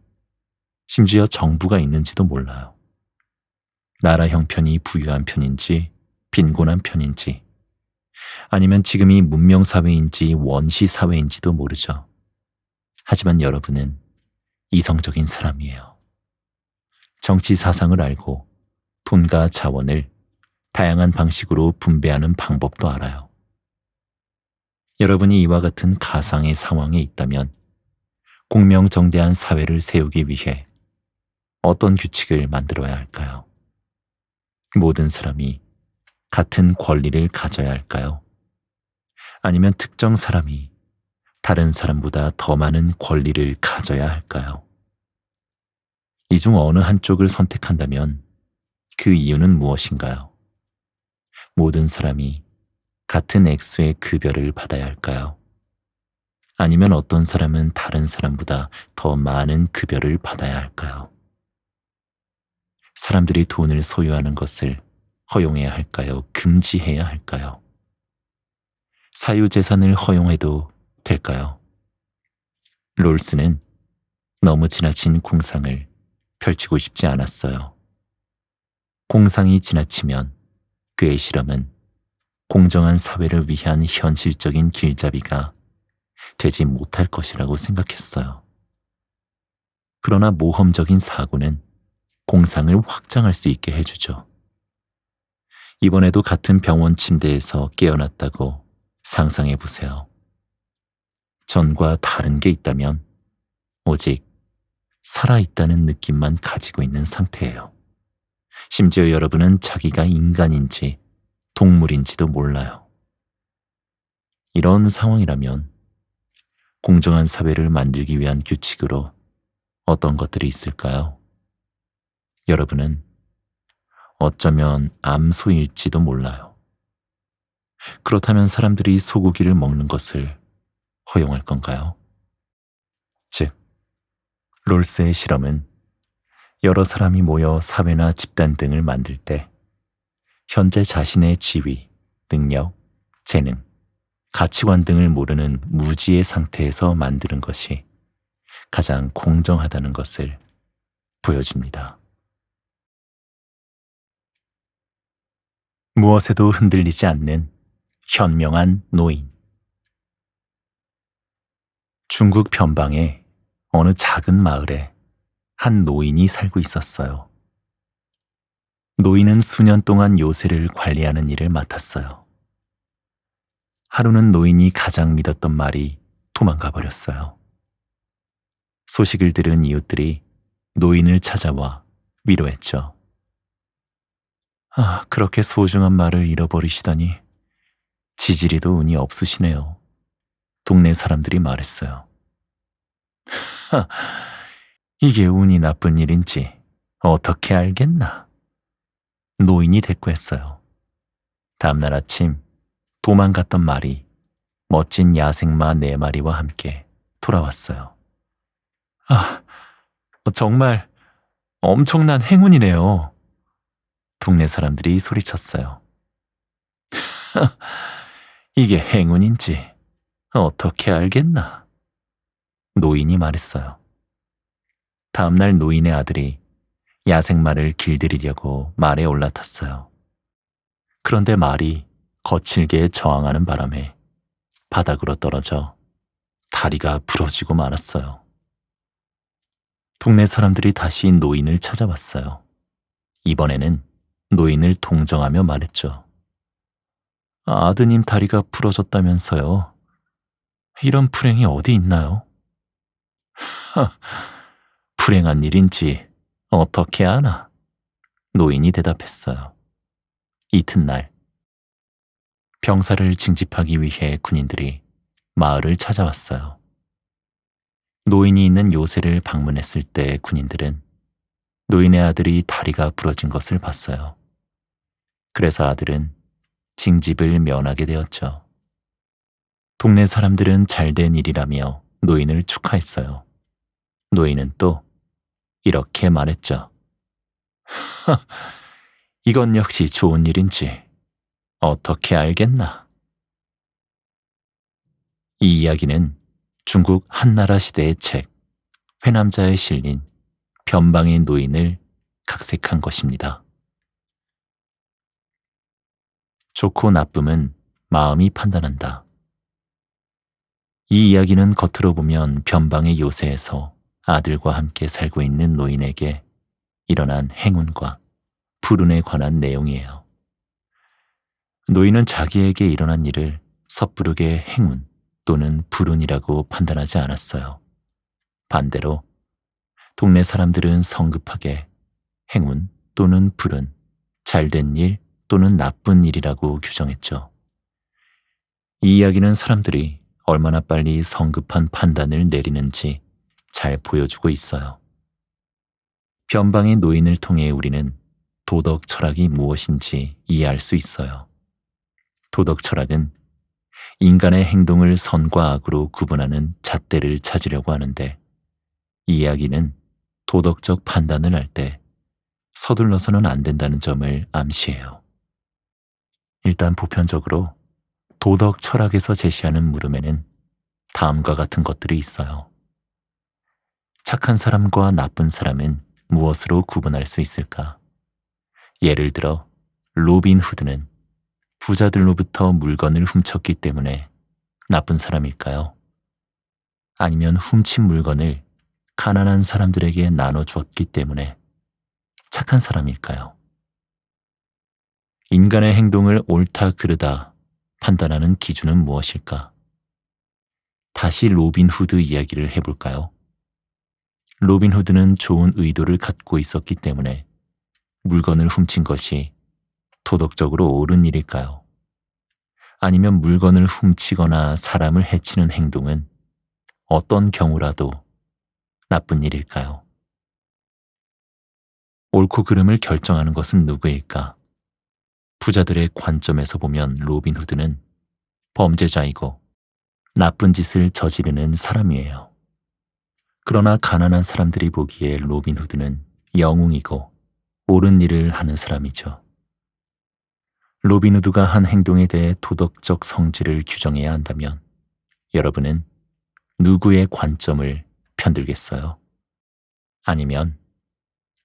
심지어 정부가 있는지도 몰라요. 나라 형편이 부유한 편인지 빈곤한 편인지, 아니면 지금이 문명사회인지 원시사회인지도 모르죠. 하지만 여러분은 이성적인 사람이에요. 정치 사상을 알고 돈과 자원을 다양한 방식으로 분배하는 방법도 알아요. 여러분이 이와 같은 가상의 상황에 있다면 공명정대한 사회를 세우기 위해 어떤 규칙을 만들어야 할까요? 모든 사람이 같은 권리를 가져야 할까요? 아니면 특정 사람이 다른 사람보다 더 많은 권리를 가져야 할까요? 이 중 어느 한쪽을 선택한다면 그 이유는 무엇인가요? 모든 사람이 같은 액수의 급여를 받아야 할까요? 아니면 어떤 사람은 다른 사람보다 더 많은 급여를 받아야 할까요? 사람들이 돈을 소유하는 것을 허용해야 할까요? 금지해야 할까요? 사유재산을 허용해도 될까요? 롤스는 너무 지나친 공상을 펼치고 싶지 않았어요. 공상이 지나치면 그의 실험은 공정한 사회를 위한 현실적인 길잡이가 되지 못할 것이라고 생각했어요. 그러나 모험적인 사고는 공상을 확장할 수 있게 해주죠. 이번에도 같은 병원 침대에서 깨어났다고 상상해 보세요. 전과 다른 게 있다면 오직 살아있다는 느낌만 가지고 있는 상태예요. 심지어 여러분은 자기가 인간인지 동물인지도 몰라요. 이런 상황이라면 공정한 사회를 만들기 위한 규칙으로 어떤 것들이 있을까요? 여러분은 어쩌면 암소일지도 몰라요. 그렇다면 사람들이 소고기를 먹는 것을 허용할 건가요? 즉, 롤스의 실험은 여러 사람이 모여 사회나 집단 등을 만들 때 현재 자신의 지위, 능력, 재능, 가치관 등을 모르는 무지의 상태에서 만드는 것이 가장 공정하다는 것을 보여줍니다. 무엇에도 흔들리지 않는 현명한 노인. 중국 변방의 어느 작은 마을에 한 노인이 살고 있었어요. 노인은 수년 동안 요새를 관리하는 일을 맡았어요. 하루는 노인이 가장 믿었던 말이 도망가 버렸어요. 소식을 들은 이웃들이 노인을 찾아와 위로했죠. 그렇게 소중한 말을 잃어버리시다니 지지리도 운이 없으시네요. 동네 사람들이 말했어요. 이게 운이 나쁜 일인지 어떻게 알겠나? 노인이 대꾸했어요. 다음날 아침 도망갔던 말이 멋진 야생마 4마리와 함께 돌아왔어요. 정말 엄청난 행운이네요. 동네 사람들이 소리쳤어요. 이게 행운인지 어떻게 알겠나? 노인이 말했어요. 다음날 노인의 아들이 야생마를 길들이려고 말에 올라탔어요. 그런데 말이 거칠게 저항하는 바람에 바닥으로 떨어져 다리가 부러지고 말았어요. 동네 사람들이 다시 노인을 찾아왔어요. 이번에는 노인을 동정하며 말했죠. 아드님 다리가 부러졌다면서요. 이런 불행이 어디 있나요? 불행한 일인지 어떻게 아나? 노인이 대답했어요. 이튿날 병사를 징집하기 위해 군인들이 마을을 찾아왔어요. 노인이 있는 요새를 방문했을 때 군인들은 노인의 아들이 다리가 부러진 것을 봤어요. 그래서 아들은 징집을 면하게 되었죠. 동네 사람들은 잘된 일이라며 노인을 축하했어요. 노인은 또 이렇게 말했죠. 이건 역시 좋은 일인지 어떻게 알겠나? 이 이야기는 중국 한나라 시대의 책 회남자에 실린 변방의 노인을 각색한 것입니다. 좋고 나쁨은 마음이 판단한다. 이 이야기는 겉으로 보면 변방의 요새에서 아들과 함께 살고 있는 노인에게 일어난 행운과 불운에 관한 내용이에요. 노인은 자기에게 일어난 일을 섣부르게 행운 또는 불운이라고 판단하지 않았어요. 반대로 동네 사람들은 성급하게 행운 또는 불운, 잘된 일 또는 나쁜 일이라고 규정했죠. 이 이야기는 사람들이 얼마나 빨리 성급한 판단을 내리는지 잘 보여주고 있어요. 변방의 노인을 통해 우리는 도덕 철학이 무엇인지 이해할 수 있어요. 도덕 철학은 인간의 행동을 선과 악으로 구분하는 잣대를 찾으려고 하는데, 이 이야기는 도덕적 판단을 할 때 서둘러서는 안 된다는 점을 암시해요. 일단 보편적으로 도덕 철학에서 제시하는 물음에는 다음과 같은 것들이 있어요. 착한 사람과 나쁜 사람은 무엇으로 구분할 수 있을까? 예를 들어 로빈 후드는 부자들로부터 물건을 훔쳤기 때문에 나쁜 사람일까요? 아니면 훔친 물건을 가난한 사람들에게 나눠주었기 때문에 착한 사람일까요? 인간의 행동을 옳다 그르다 판단하는 기준은 무엇일까? 다시 로빈 후드 이야기를 해볼까요? 로빈 후드는 좋은 의도를 갖고 있었기 때문에 물건을 훔친 것이 도덕적으로 옳은 일일까요? 아니면 물건을 훔치거나 사람을 해치는 행동은 어떤 경우라도 나쁜 일일까요? 옳고 그름을 결정하는 것은 누구일까? 부자들의 관점에서 보면 로빈 후드는 범죄자이고 나쁜 짓을 저지르는 사람이에요. 그러나 가난한 사람들이 보기에 로빈 후드는 영웅이고 옳은 일을 하는 사람이죠. 로빈 후드가 한 행동에 대해 도덕적 성질을 규정해야 한다면 여러분은 누구의 관점을 편들겠어요? 아니면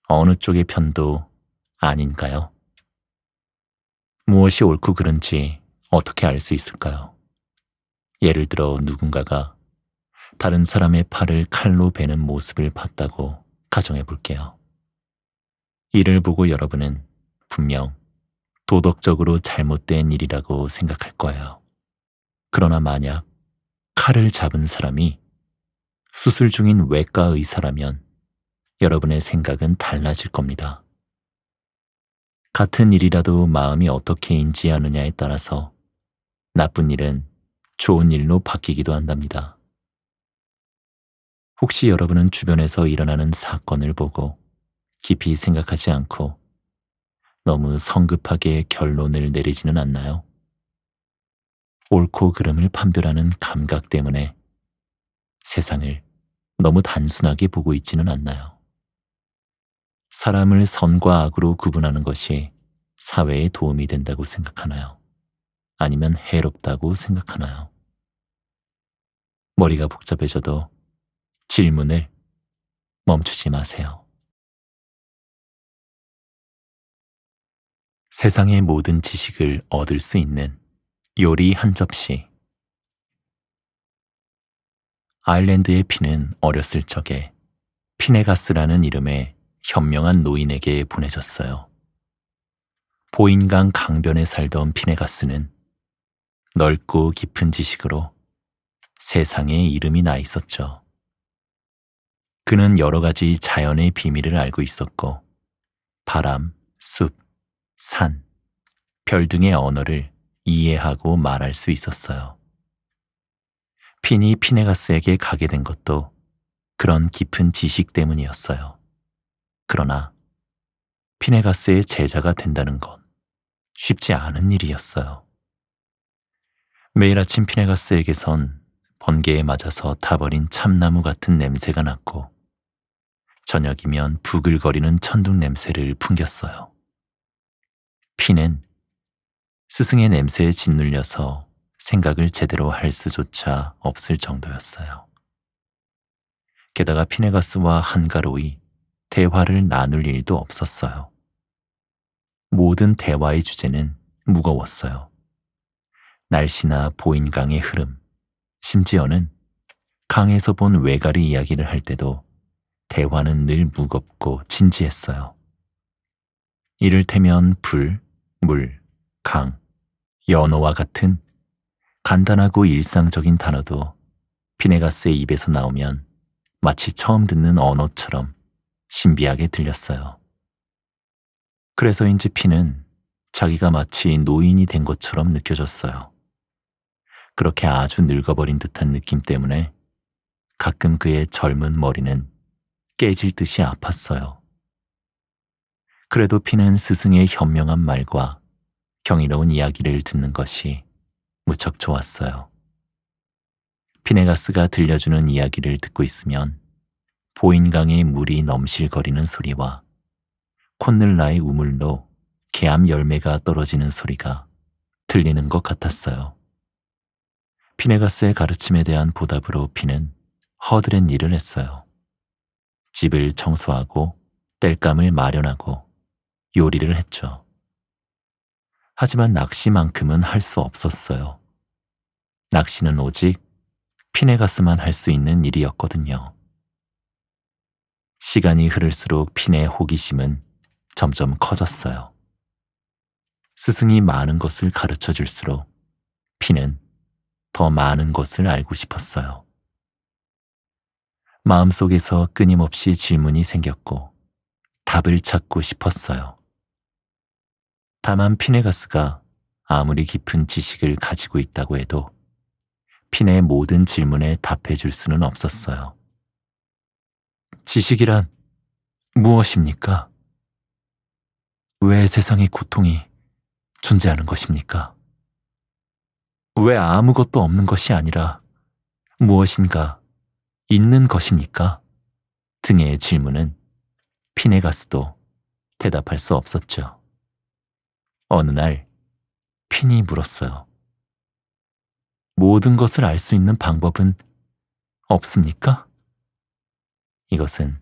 어느 쪽의 편도 아닌가요? 무엇이 옳고 그른지 어떻게 알 수 있을까요? 예를 들어 누군가가 다른 사람의 팔을 칼로 베는 모습을 봤다고 가정해 볼게요. 이를 보고 여러분은 분명 도덕적으로 잘못된 일이라고 생각할 거예요. 그러나 만약 칼을 잡은 사람이 수술 중인 외과 의사라면 여러분의 생각은 달라질 겁니다. 같은 일이라도 마음이 어떻게 인지하느냐에 따라서 나쁜 일은 좋은 일로 바뀌기도 한답니다. 혹시 여러분은 주변에서 일어나는 사건을 보고 깊이 생각하지 않고 너무 성급하게 결론을 내리지는 않나요? 옳고 그름을 판별하는 감각 때문에 세상을 너무 단순하게 보고 있지는 않나요? 사람을 선과 악으로 구분하는 것이 사회에 도움이 된다고 생각하나요? 아니면 해롭다고 생각하나요? 머리가 복잡해져도 질문을 멈추지 마세요. 세상의 모든 지식을 얻을 수 있는 요리 한 접시. 아일랜드의 핀은 어렸을 적에 피네가스라는 이름의 현명한 노인에게 보내졌어요. 보인강 강변에 살던 피네가스는 넓고 깊은 지식으로 세상에 이름이 나 있었죠. 그는 여러 가지 자연의 비밀을 알고 있었고 바람, 숲, 산, 별 등의 언어를 이해하고 말할 수 있었어요. 핀이 피네가스에게 가게 된 것도 그런 깊은 지식 때문이었어요. 그러나 피네가스의 제자가 된다는 건 쉽지 않은 일이었어요. 매일 아침 피네가스에게선 번개에 맞아서 타버린 참나무 같은 냄새가 났고 저녁이면 부글거리는 천둥 냄새를 풍겼어요. 핀은 스승의 냄새에 짓눌려서 생각을 제대로 할 수조차 없을 정도였어요. 게다가 피네가스와 한가로이 대화를 나눌 일도 없었어요. 모든 대화의 주제는 무거웠어요. 날씨나 보인강의 흐름, 심지어는 강에서 본 외가리 이야기를 할 때도 대화는 늘 무겁고 진지했어요. 이를테면 불, 물, 강, 연어와 같은 간단하고 일상적인 단어도 피네가스의 입에서 나오면 마치 처음 듣는 언어처럼 신비하게 들렸어요. 그래서인지 피는 자기가 마치 노인이 된 것처럼 느껴졌어요. 그렇게 아주 늙어버린 듯한 느낌 때문에 가끔 그의 젊은 머리는 깨질 듯이 아팠어요. 그래도 피는 스승의 현명한 말과 경이로운 이야기를 듣는 것이 무척 좋았어요. 피네가스가 들려주는 이야기를 듣고 있으면 보인강의 물이 넘실거리는 소리와 콧늘라의 우물로 개암 열매가 떨어지는 소리가 들리는 것 같았어요. 피네가스의 가르침에 대한 보답으로 피는 허드렛 일을 했어요. 집을 청소하고 땔감을 마련하고 요리를 했죠. 하지만 낚시만큼은 할 수 없었어요. 낚시는 오직 피네가스만 할 수 있는 일이었거든요. 시간이 흐를수록 핀의 호기심은 점점 커졌어요. 스승이 많은 것을 가르쳐 줄수록 핀은 더 많은 것을 알고 싶었어요. 마음속에서 끊임없이 질문이 생겼고 답을 찾고 싶었어요. 다만 피네가스가 아무리 깊은 지식을 가지고 있다고 해도 핀의 모든 질문에 답해 줄 수는 없었어요. 지식이란 무엇입니까? 왜 세상에 고통이 존재하는 것입니까? 왜 아무것도 없는 것이 아니라 무엇인가 있는 것입니까? 등의 질문은 피네가스도 대답할 수 없었죠. 어느 날 핀이 물었어요. 모든 것을 알 수 있는 방법은 없습니까? 이것은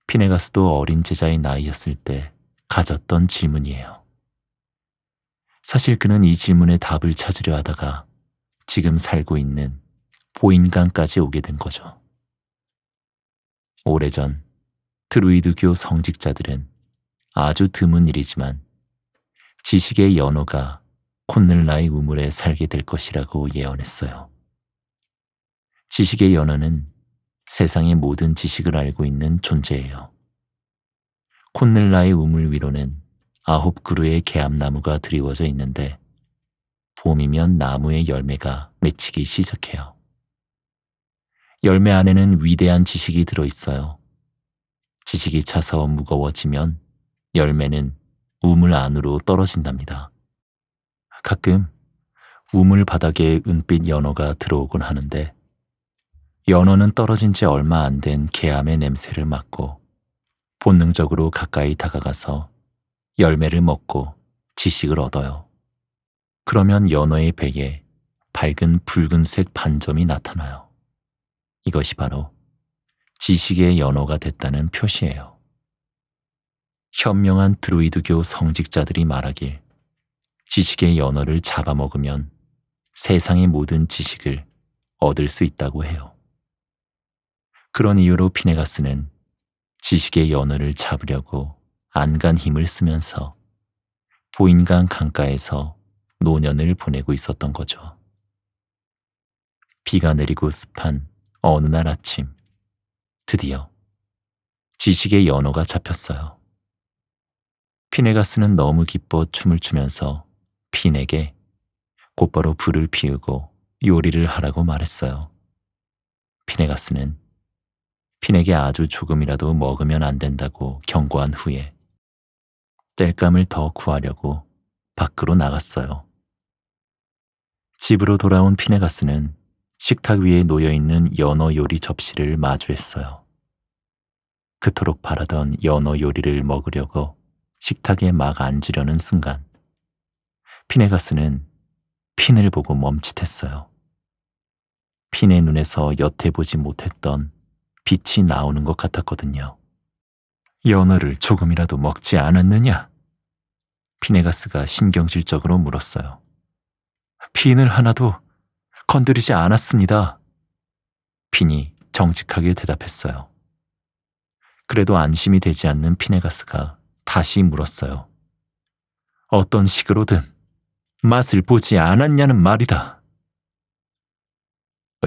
피네가스도 어린 제자의 나이였을 때 가졌던 질문이에요. 사실 그는 이 질문에 답을 찾으려 하다가 지금 살고 있는 보인강까지 오게 된 거죠. 오래전 드루이드교 성직자들은 아주 드문 일이지만 지식의 연호가 콧늘라의 우물에 살게 될 것이라고 예언했어요. 지식의 연호는 세상의 모든 지식을 알고 있는 존재예요. 콧늘라의 우물 위로는 9그루의 개암나무가 드리워져 있는데 봄이면 나무의 열매가 맺히기 시작해요. 열매 안에는 위대한 지식이 들어있어요. 지식이 차서 무거워지면 열매는 우물 안으로 떨어진답니다. 가끔 우물 바닥에 은빛 연어가 들어오곤 하는데 연어는 떨어진 지 얼마 안 된 개암의 냄새를 맡고 본능적으로 가까이 다가가서 열매를 먹고 지식을 얻어요. 그러면 연어의 배에 밝은 붉은색 반점이 나타나요. 이것이 바로 지식의 연어가 됐다는 표시예요. 현명한 드루이드교 성직자들이 말하길 지식의 연어를 잡아먹으면 세상의 모든 지식을 얻을 수 있다고 해요. 그런 이유로 피네가스는 지식의 연어를 잡으려고 안간 힘을 쓰면서 보인강 강가에서 노년을 보내고 있었던 거죠. 비가 내리고 습한 어느 날 아침, 드디어 지식의 연어가 잡혔어요. 피네가스는 너무 기뻐 춤을 추면서 핀에게 곧바로 불을 피우고 요리를 하라고 말했어요. 피네가스는 핀에게 아주 조금이라도 먹으면 안 된다고 경고한 후에 땔감을 더 구하려고 밖으로 나갔어요. 집으로 돌아온 피네가스는 식탁 위에 놓여있는 연어 요리 접시를 마주했어요. 그토록 바라던 연어 요리를 먹으려고 식탁에 막 앉으려는 순간 피네가스는 핀을 보고 멈칫했어요. 핀의 눈에서 여태 보지 못했던 빛이 나오는 것 같았거든요. 연어를 조금이라도 먹지 않았느냐? 피네가스가 신경질적으로 물었어요. 핀을 하나도 건드리지 않았습니다. 핀이 정직하게 대답했어요. 그래도 안심이 되지 않는 피네가스가 다시 물었어요. 어떤 식으로든 맛을 보지 않았냐는 말이다.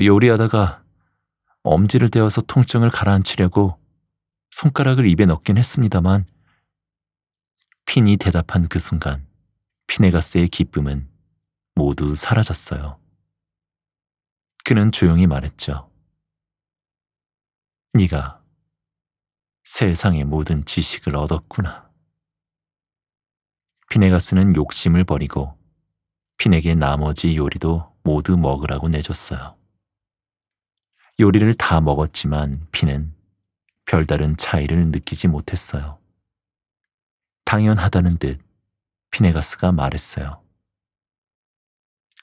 요리하다가 엄지를 떼어서 통증을 가라앉히려고 손가락을 입에 넣긴 했습니다만, 핀이 대답한 그 순간 피네가스의 기쁨은 모두 사라졌어요. 그는 조용히 말했죠. 네가 세상의 모든 지식을 얻었구나. 피네가스는 욕심을 버리고 핀에게 나머지 요리도 모두 먹으라고 내줬어요. 요리를 다 먹었지만 핀은 별다른 차이를 느끼지 못했어요. 당연하다는 듯 피네가스가 말했어요.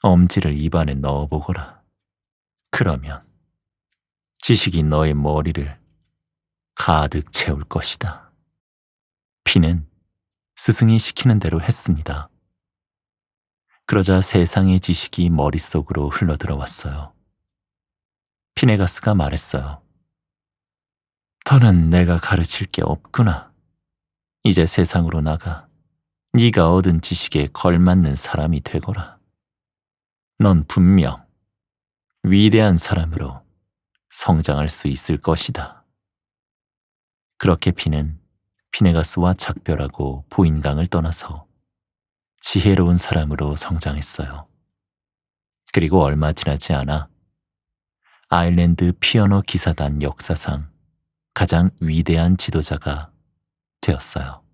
엄지를 입안에 넣어보거라. 그러면 지식이 너의 머리를 가득 채울 것이다. 핀은 스승이 시키는 대로 했습니다. 그러자 세상의 지식이 머릿속으로 흘러들어왔어요. 피네가스가 말했어요. 더는 내가 가르칠 게 없구나. 이제 세상으로 나가 네가 얻은 지식에 걸맞는 사람이 되거라. 넌 분명 위대한 사람으로 성장할 수 있을 것이다. 그렇게 핀은 피네가스와 작별하고 보인강을 떠나서 지혜로운 사람으로 성장했어요. 그리고 얼마 지나지 않아 아일랜드 피아노 기사단 역사상 가장 위대한 지도자가 되었어요.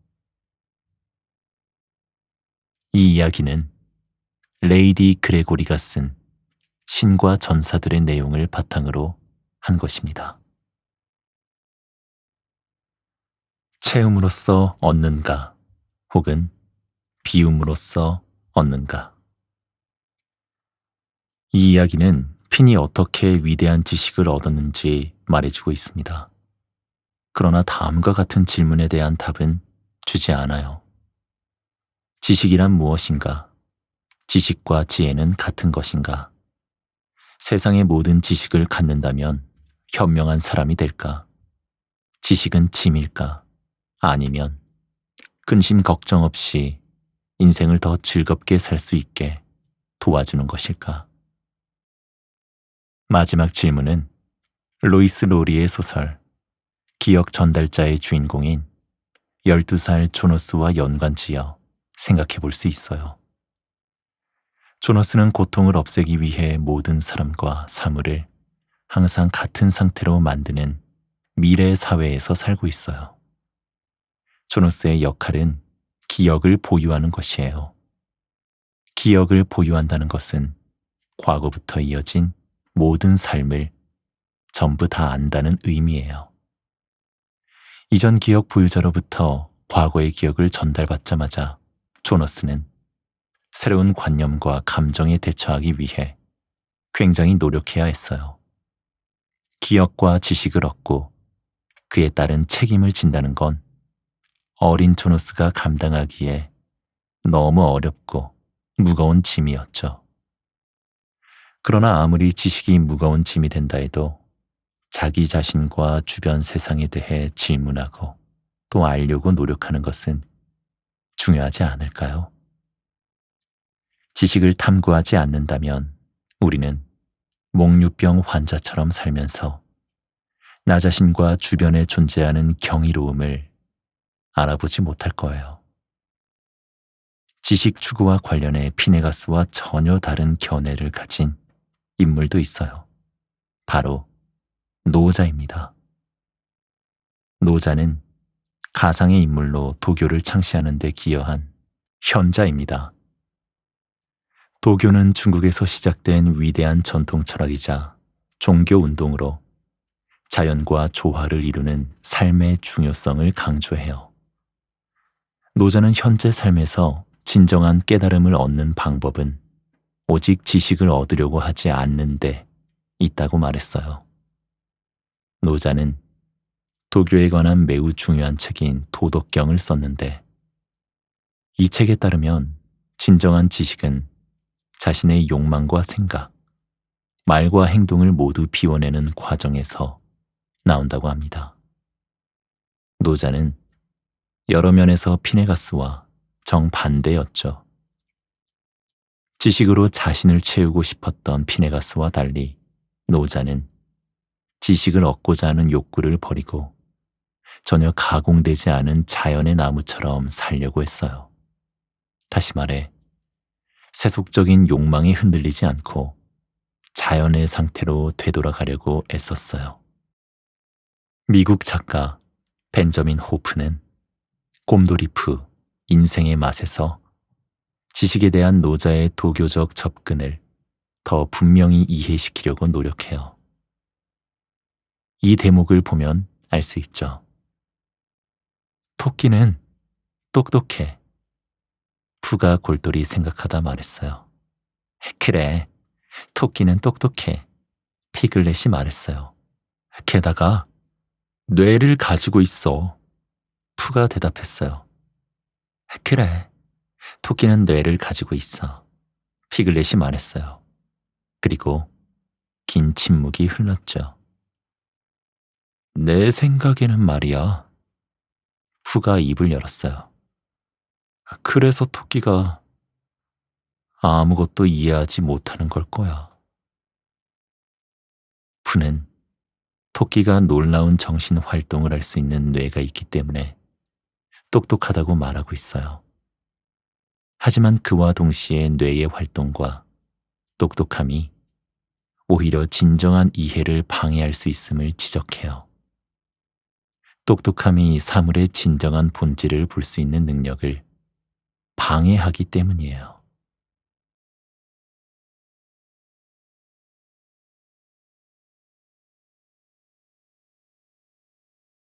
이 이야기는 레이디 그레고리가 쓴 신과 전사들의 내용을 바탕으로 한 것입니다. 체험으로써 얻는가 혹은 비움으로써 얻는가. 이 이야기는 핀이 어떻게 위대한 지식을 얻었는지 말해주고 있습니다. 그러나 다음과 같은 질문에 대한 답은 주지 않아요. 지식이란 무엇인가? 지식과 지혜는 같은 것인가? 세상의 모든 지식을 갖는다면 현명한 사람이 될까? 지식은 짐일까? 아니면 근심 걱정 없이 인생을 더 즐겁게 살 수 있게 도와주는 것일까? 마지막 질문은 로이스 로리의 소설 기억 전달자의 주인공인 12살 조너스와 연관지어 생각해 볼 수 있어요. 조너스는 고통을 없애기 위해 모든 사람과 사물을 항상 같은 상태로 만드는 미래 사회에서 살고 있어요. 조너스의 역할은 기억을 보유하는 것이에요. 기억을 보유한다는 것은 과거부터 이어진 모든 삶을 전부 다 안다는 의미예요. 이전 기억 보유자로부터 과거의 기억을 전달받자마자 조너스는 새로운 관념과 감정에 대처하기 위해 굉장히 노력해야 했어요. 기억과 지식을 얻고 그에 따른 책임을 진다는 건 어린 조너스가 감당하기에 너무 어렵고 무거운 짐이었죠. 그러나 아무리 지식이 무거운 짐이 된다 해도 자기 자신과 주변 세상에 대해 질문하고 또 알려고 노력하는 것은 중요하지 않을까요? 지식을 탐구하지 않는다면 우리는 몽유병 환자처럼 살면서 나 자신과 주변에 존재하는 경이로움을 알아보지 못할 거예요. 지식 추구와 관련해 피네가스와 전혀 다른 견해를 가진 인물도 있어요. 바로 노자입니다. 노자는 가상의 인물로 도교를 창시하는 데 기여한 현자입니다. 도교는 중국에서 시작된 위대한 전통 철학이자 종교 운동으로 자연과 조화를 이루는 삶의 중요성을 강조해요. 노자는 현재 삶에서 진정한 깨달음을 얻는 방법은 오직 지식을 얻으려고 하지 않는 데 있다고 말했어요. 노자는 도교에 관한 매우 중요한 책인 도덕경을 썼는데, 이 책에 따르면 진정한 지식은 자신의 욕망과 생각, 말과 행동을 모두 비워내는 과정에서 나온다고 합니다. 노자는 여러 면에서 피네가스와 정반대였죠. 지식으로 자신을 채우고 싶었던 피네가스와 달리 노자는 지식을 얻고자 하는 욕구를 버리고 전혀 가공되지 않은 자연의 나무처럼 살려고 했어요. 다시 말해, 세속적인 욕망에 흔들리지 않고 자연의 상태로 되돌아가려고 애썼어요. 미국 작가 벤저민 호프는 곰돌이프 인생의 맛에서 지식에 대한 노자의 도교적 접근을 더 분명히 이해시키려고 노력해요. 이 대목을 보면 알 수 있죠. 토끼는 똑똑해. 푸가 골똘히 생각하다 말했어요. 그래, 토끼는 똑똑해. 피글렛이 말했어요. 게다가 뇌를 가지고 있어. 푸가 대답했어요. 그래, 토끼는 뇌를 가지고 있어. 피글렛이 말했어요. 그리고 긴 침묵이 흘렀죠. 내 생각에는 말이야. 푸가 입을 열었어요. 그래서 토끼가 아무것도 이해하지 못하는 걸 거야. 푸는 토끼가 놀라운 정신 활동을 할 수 있는 뇌가 있기 때문에 똑똑하다고 말하고 있어요. 하지만 그와 동시에 뇌의 활동과 똑똑함이 오히려 진정한 이해를 방해할 수 있음을 지적해요. 똑똑함이 사물의 진정한 본질을 볼 수 있는 능력을 방해하기 때문이에요.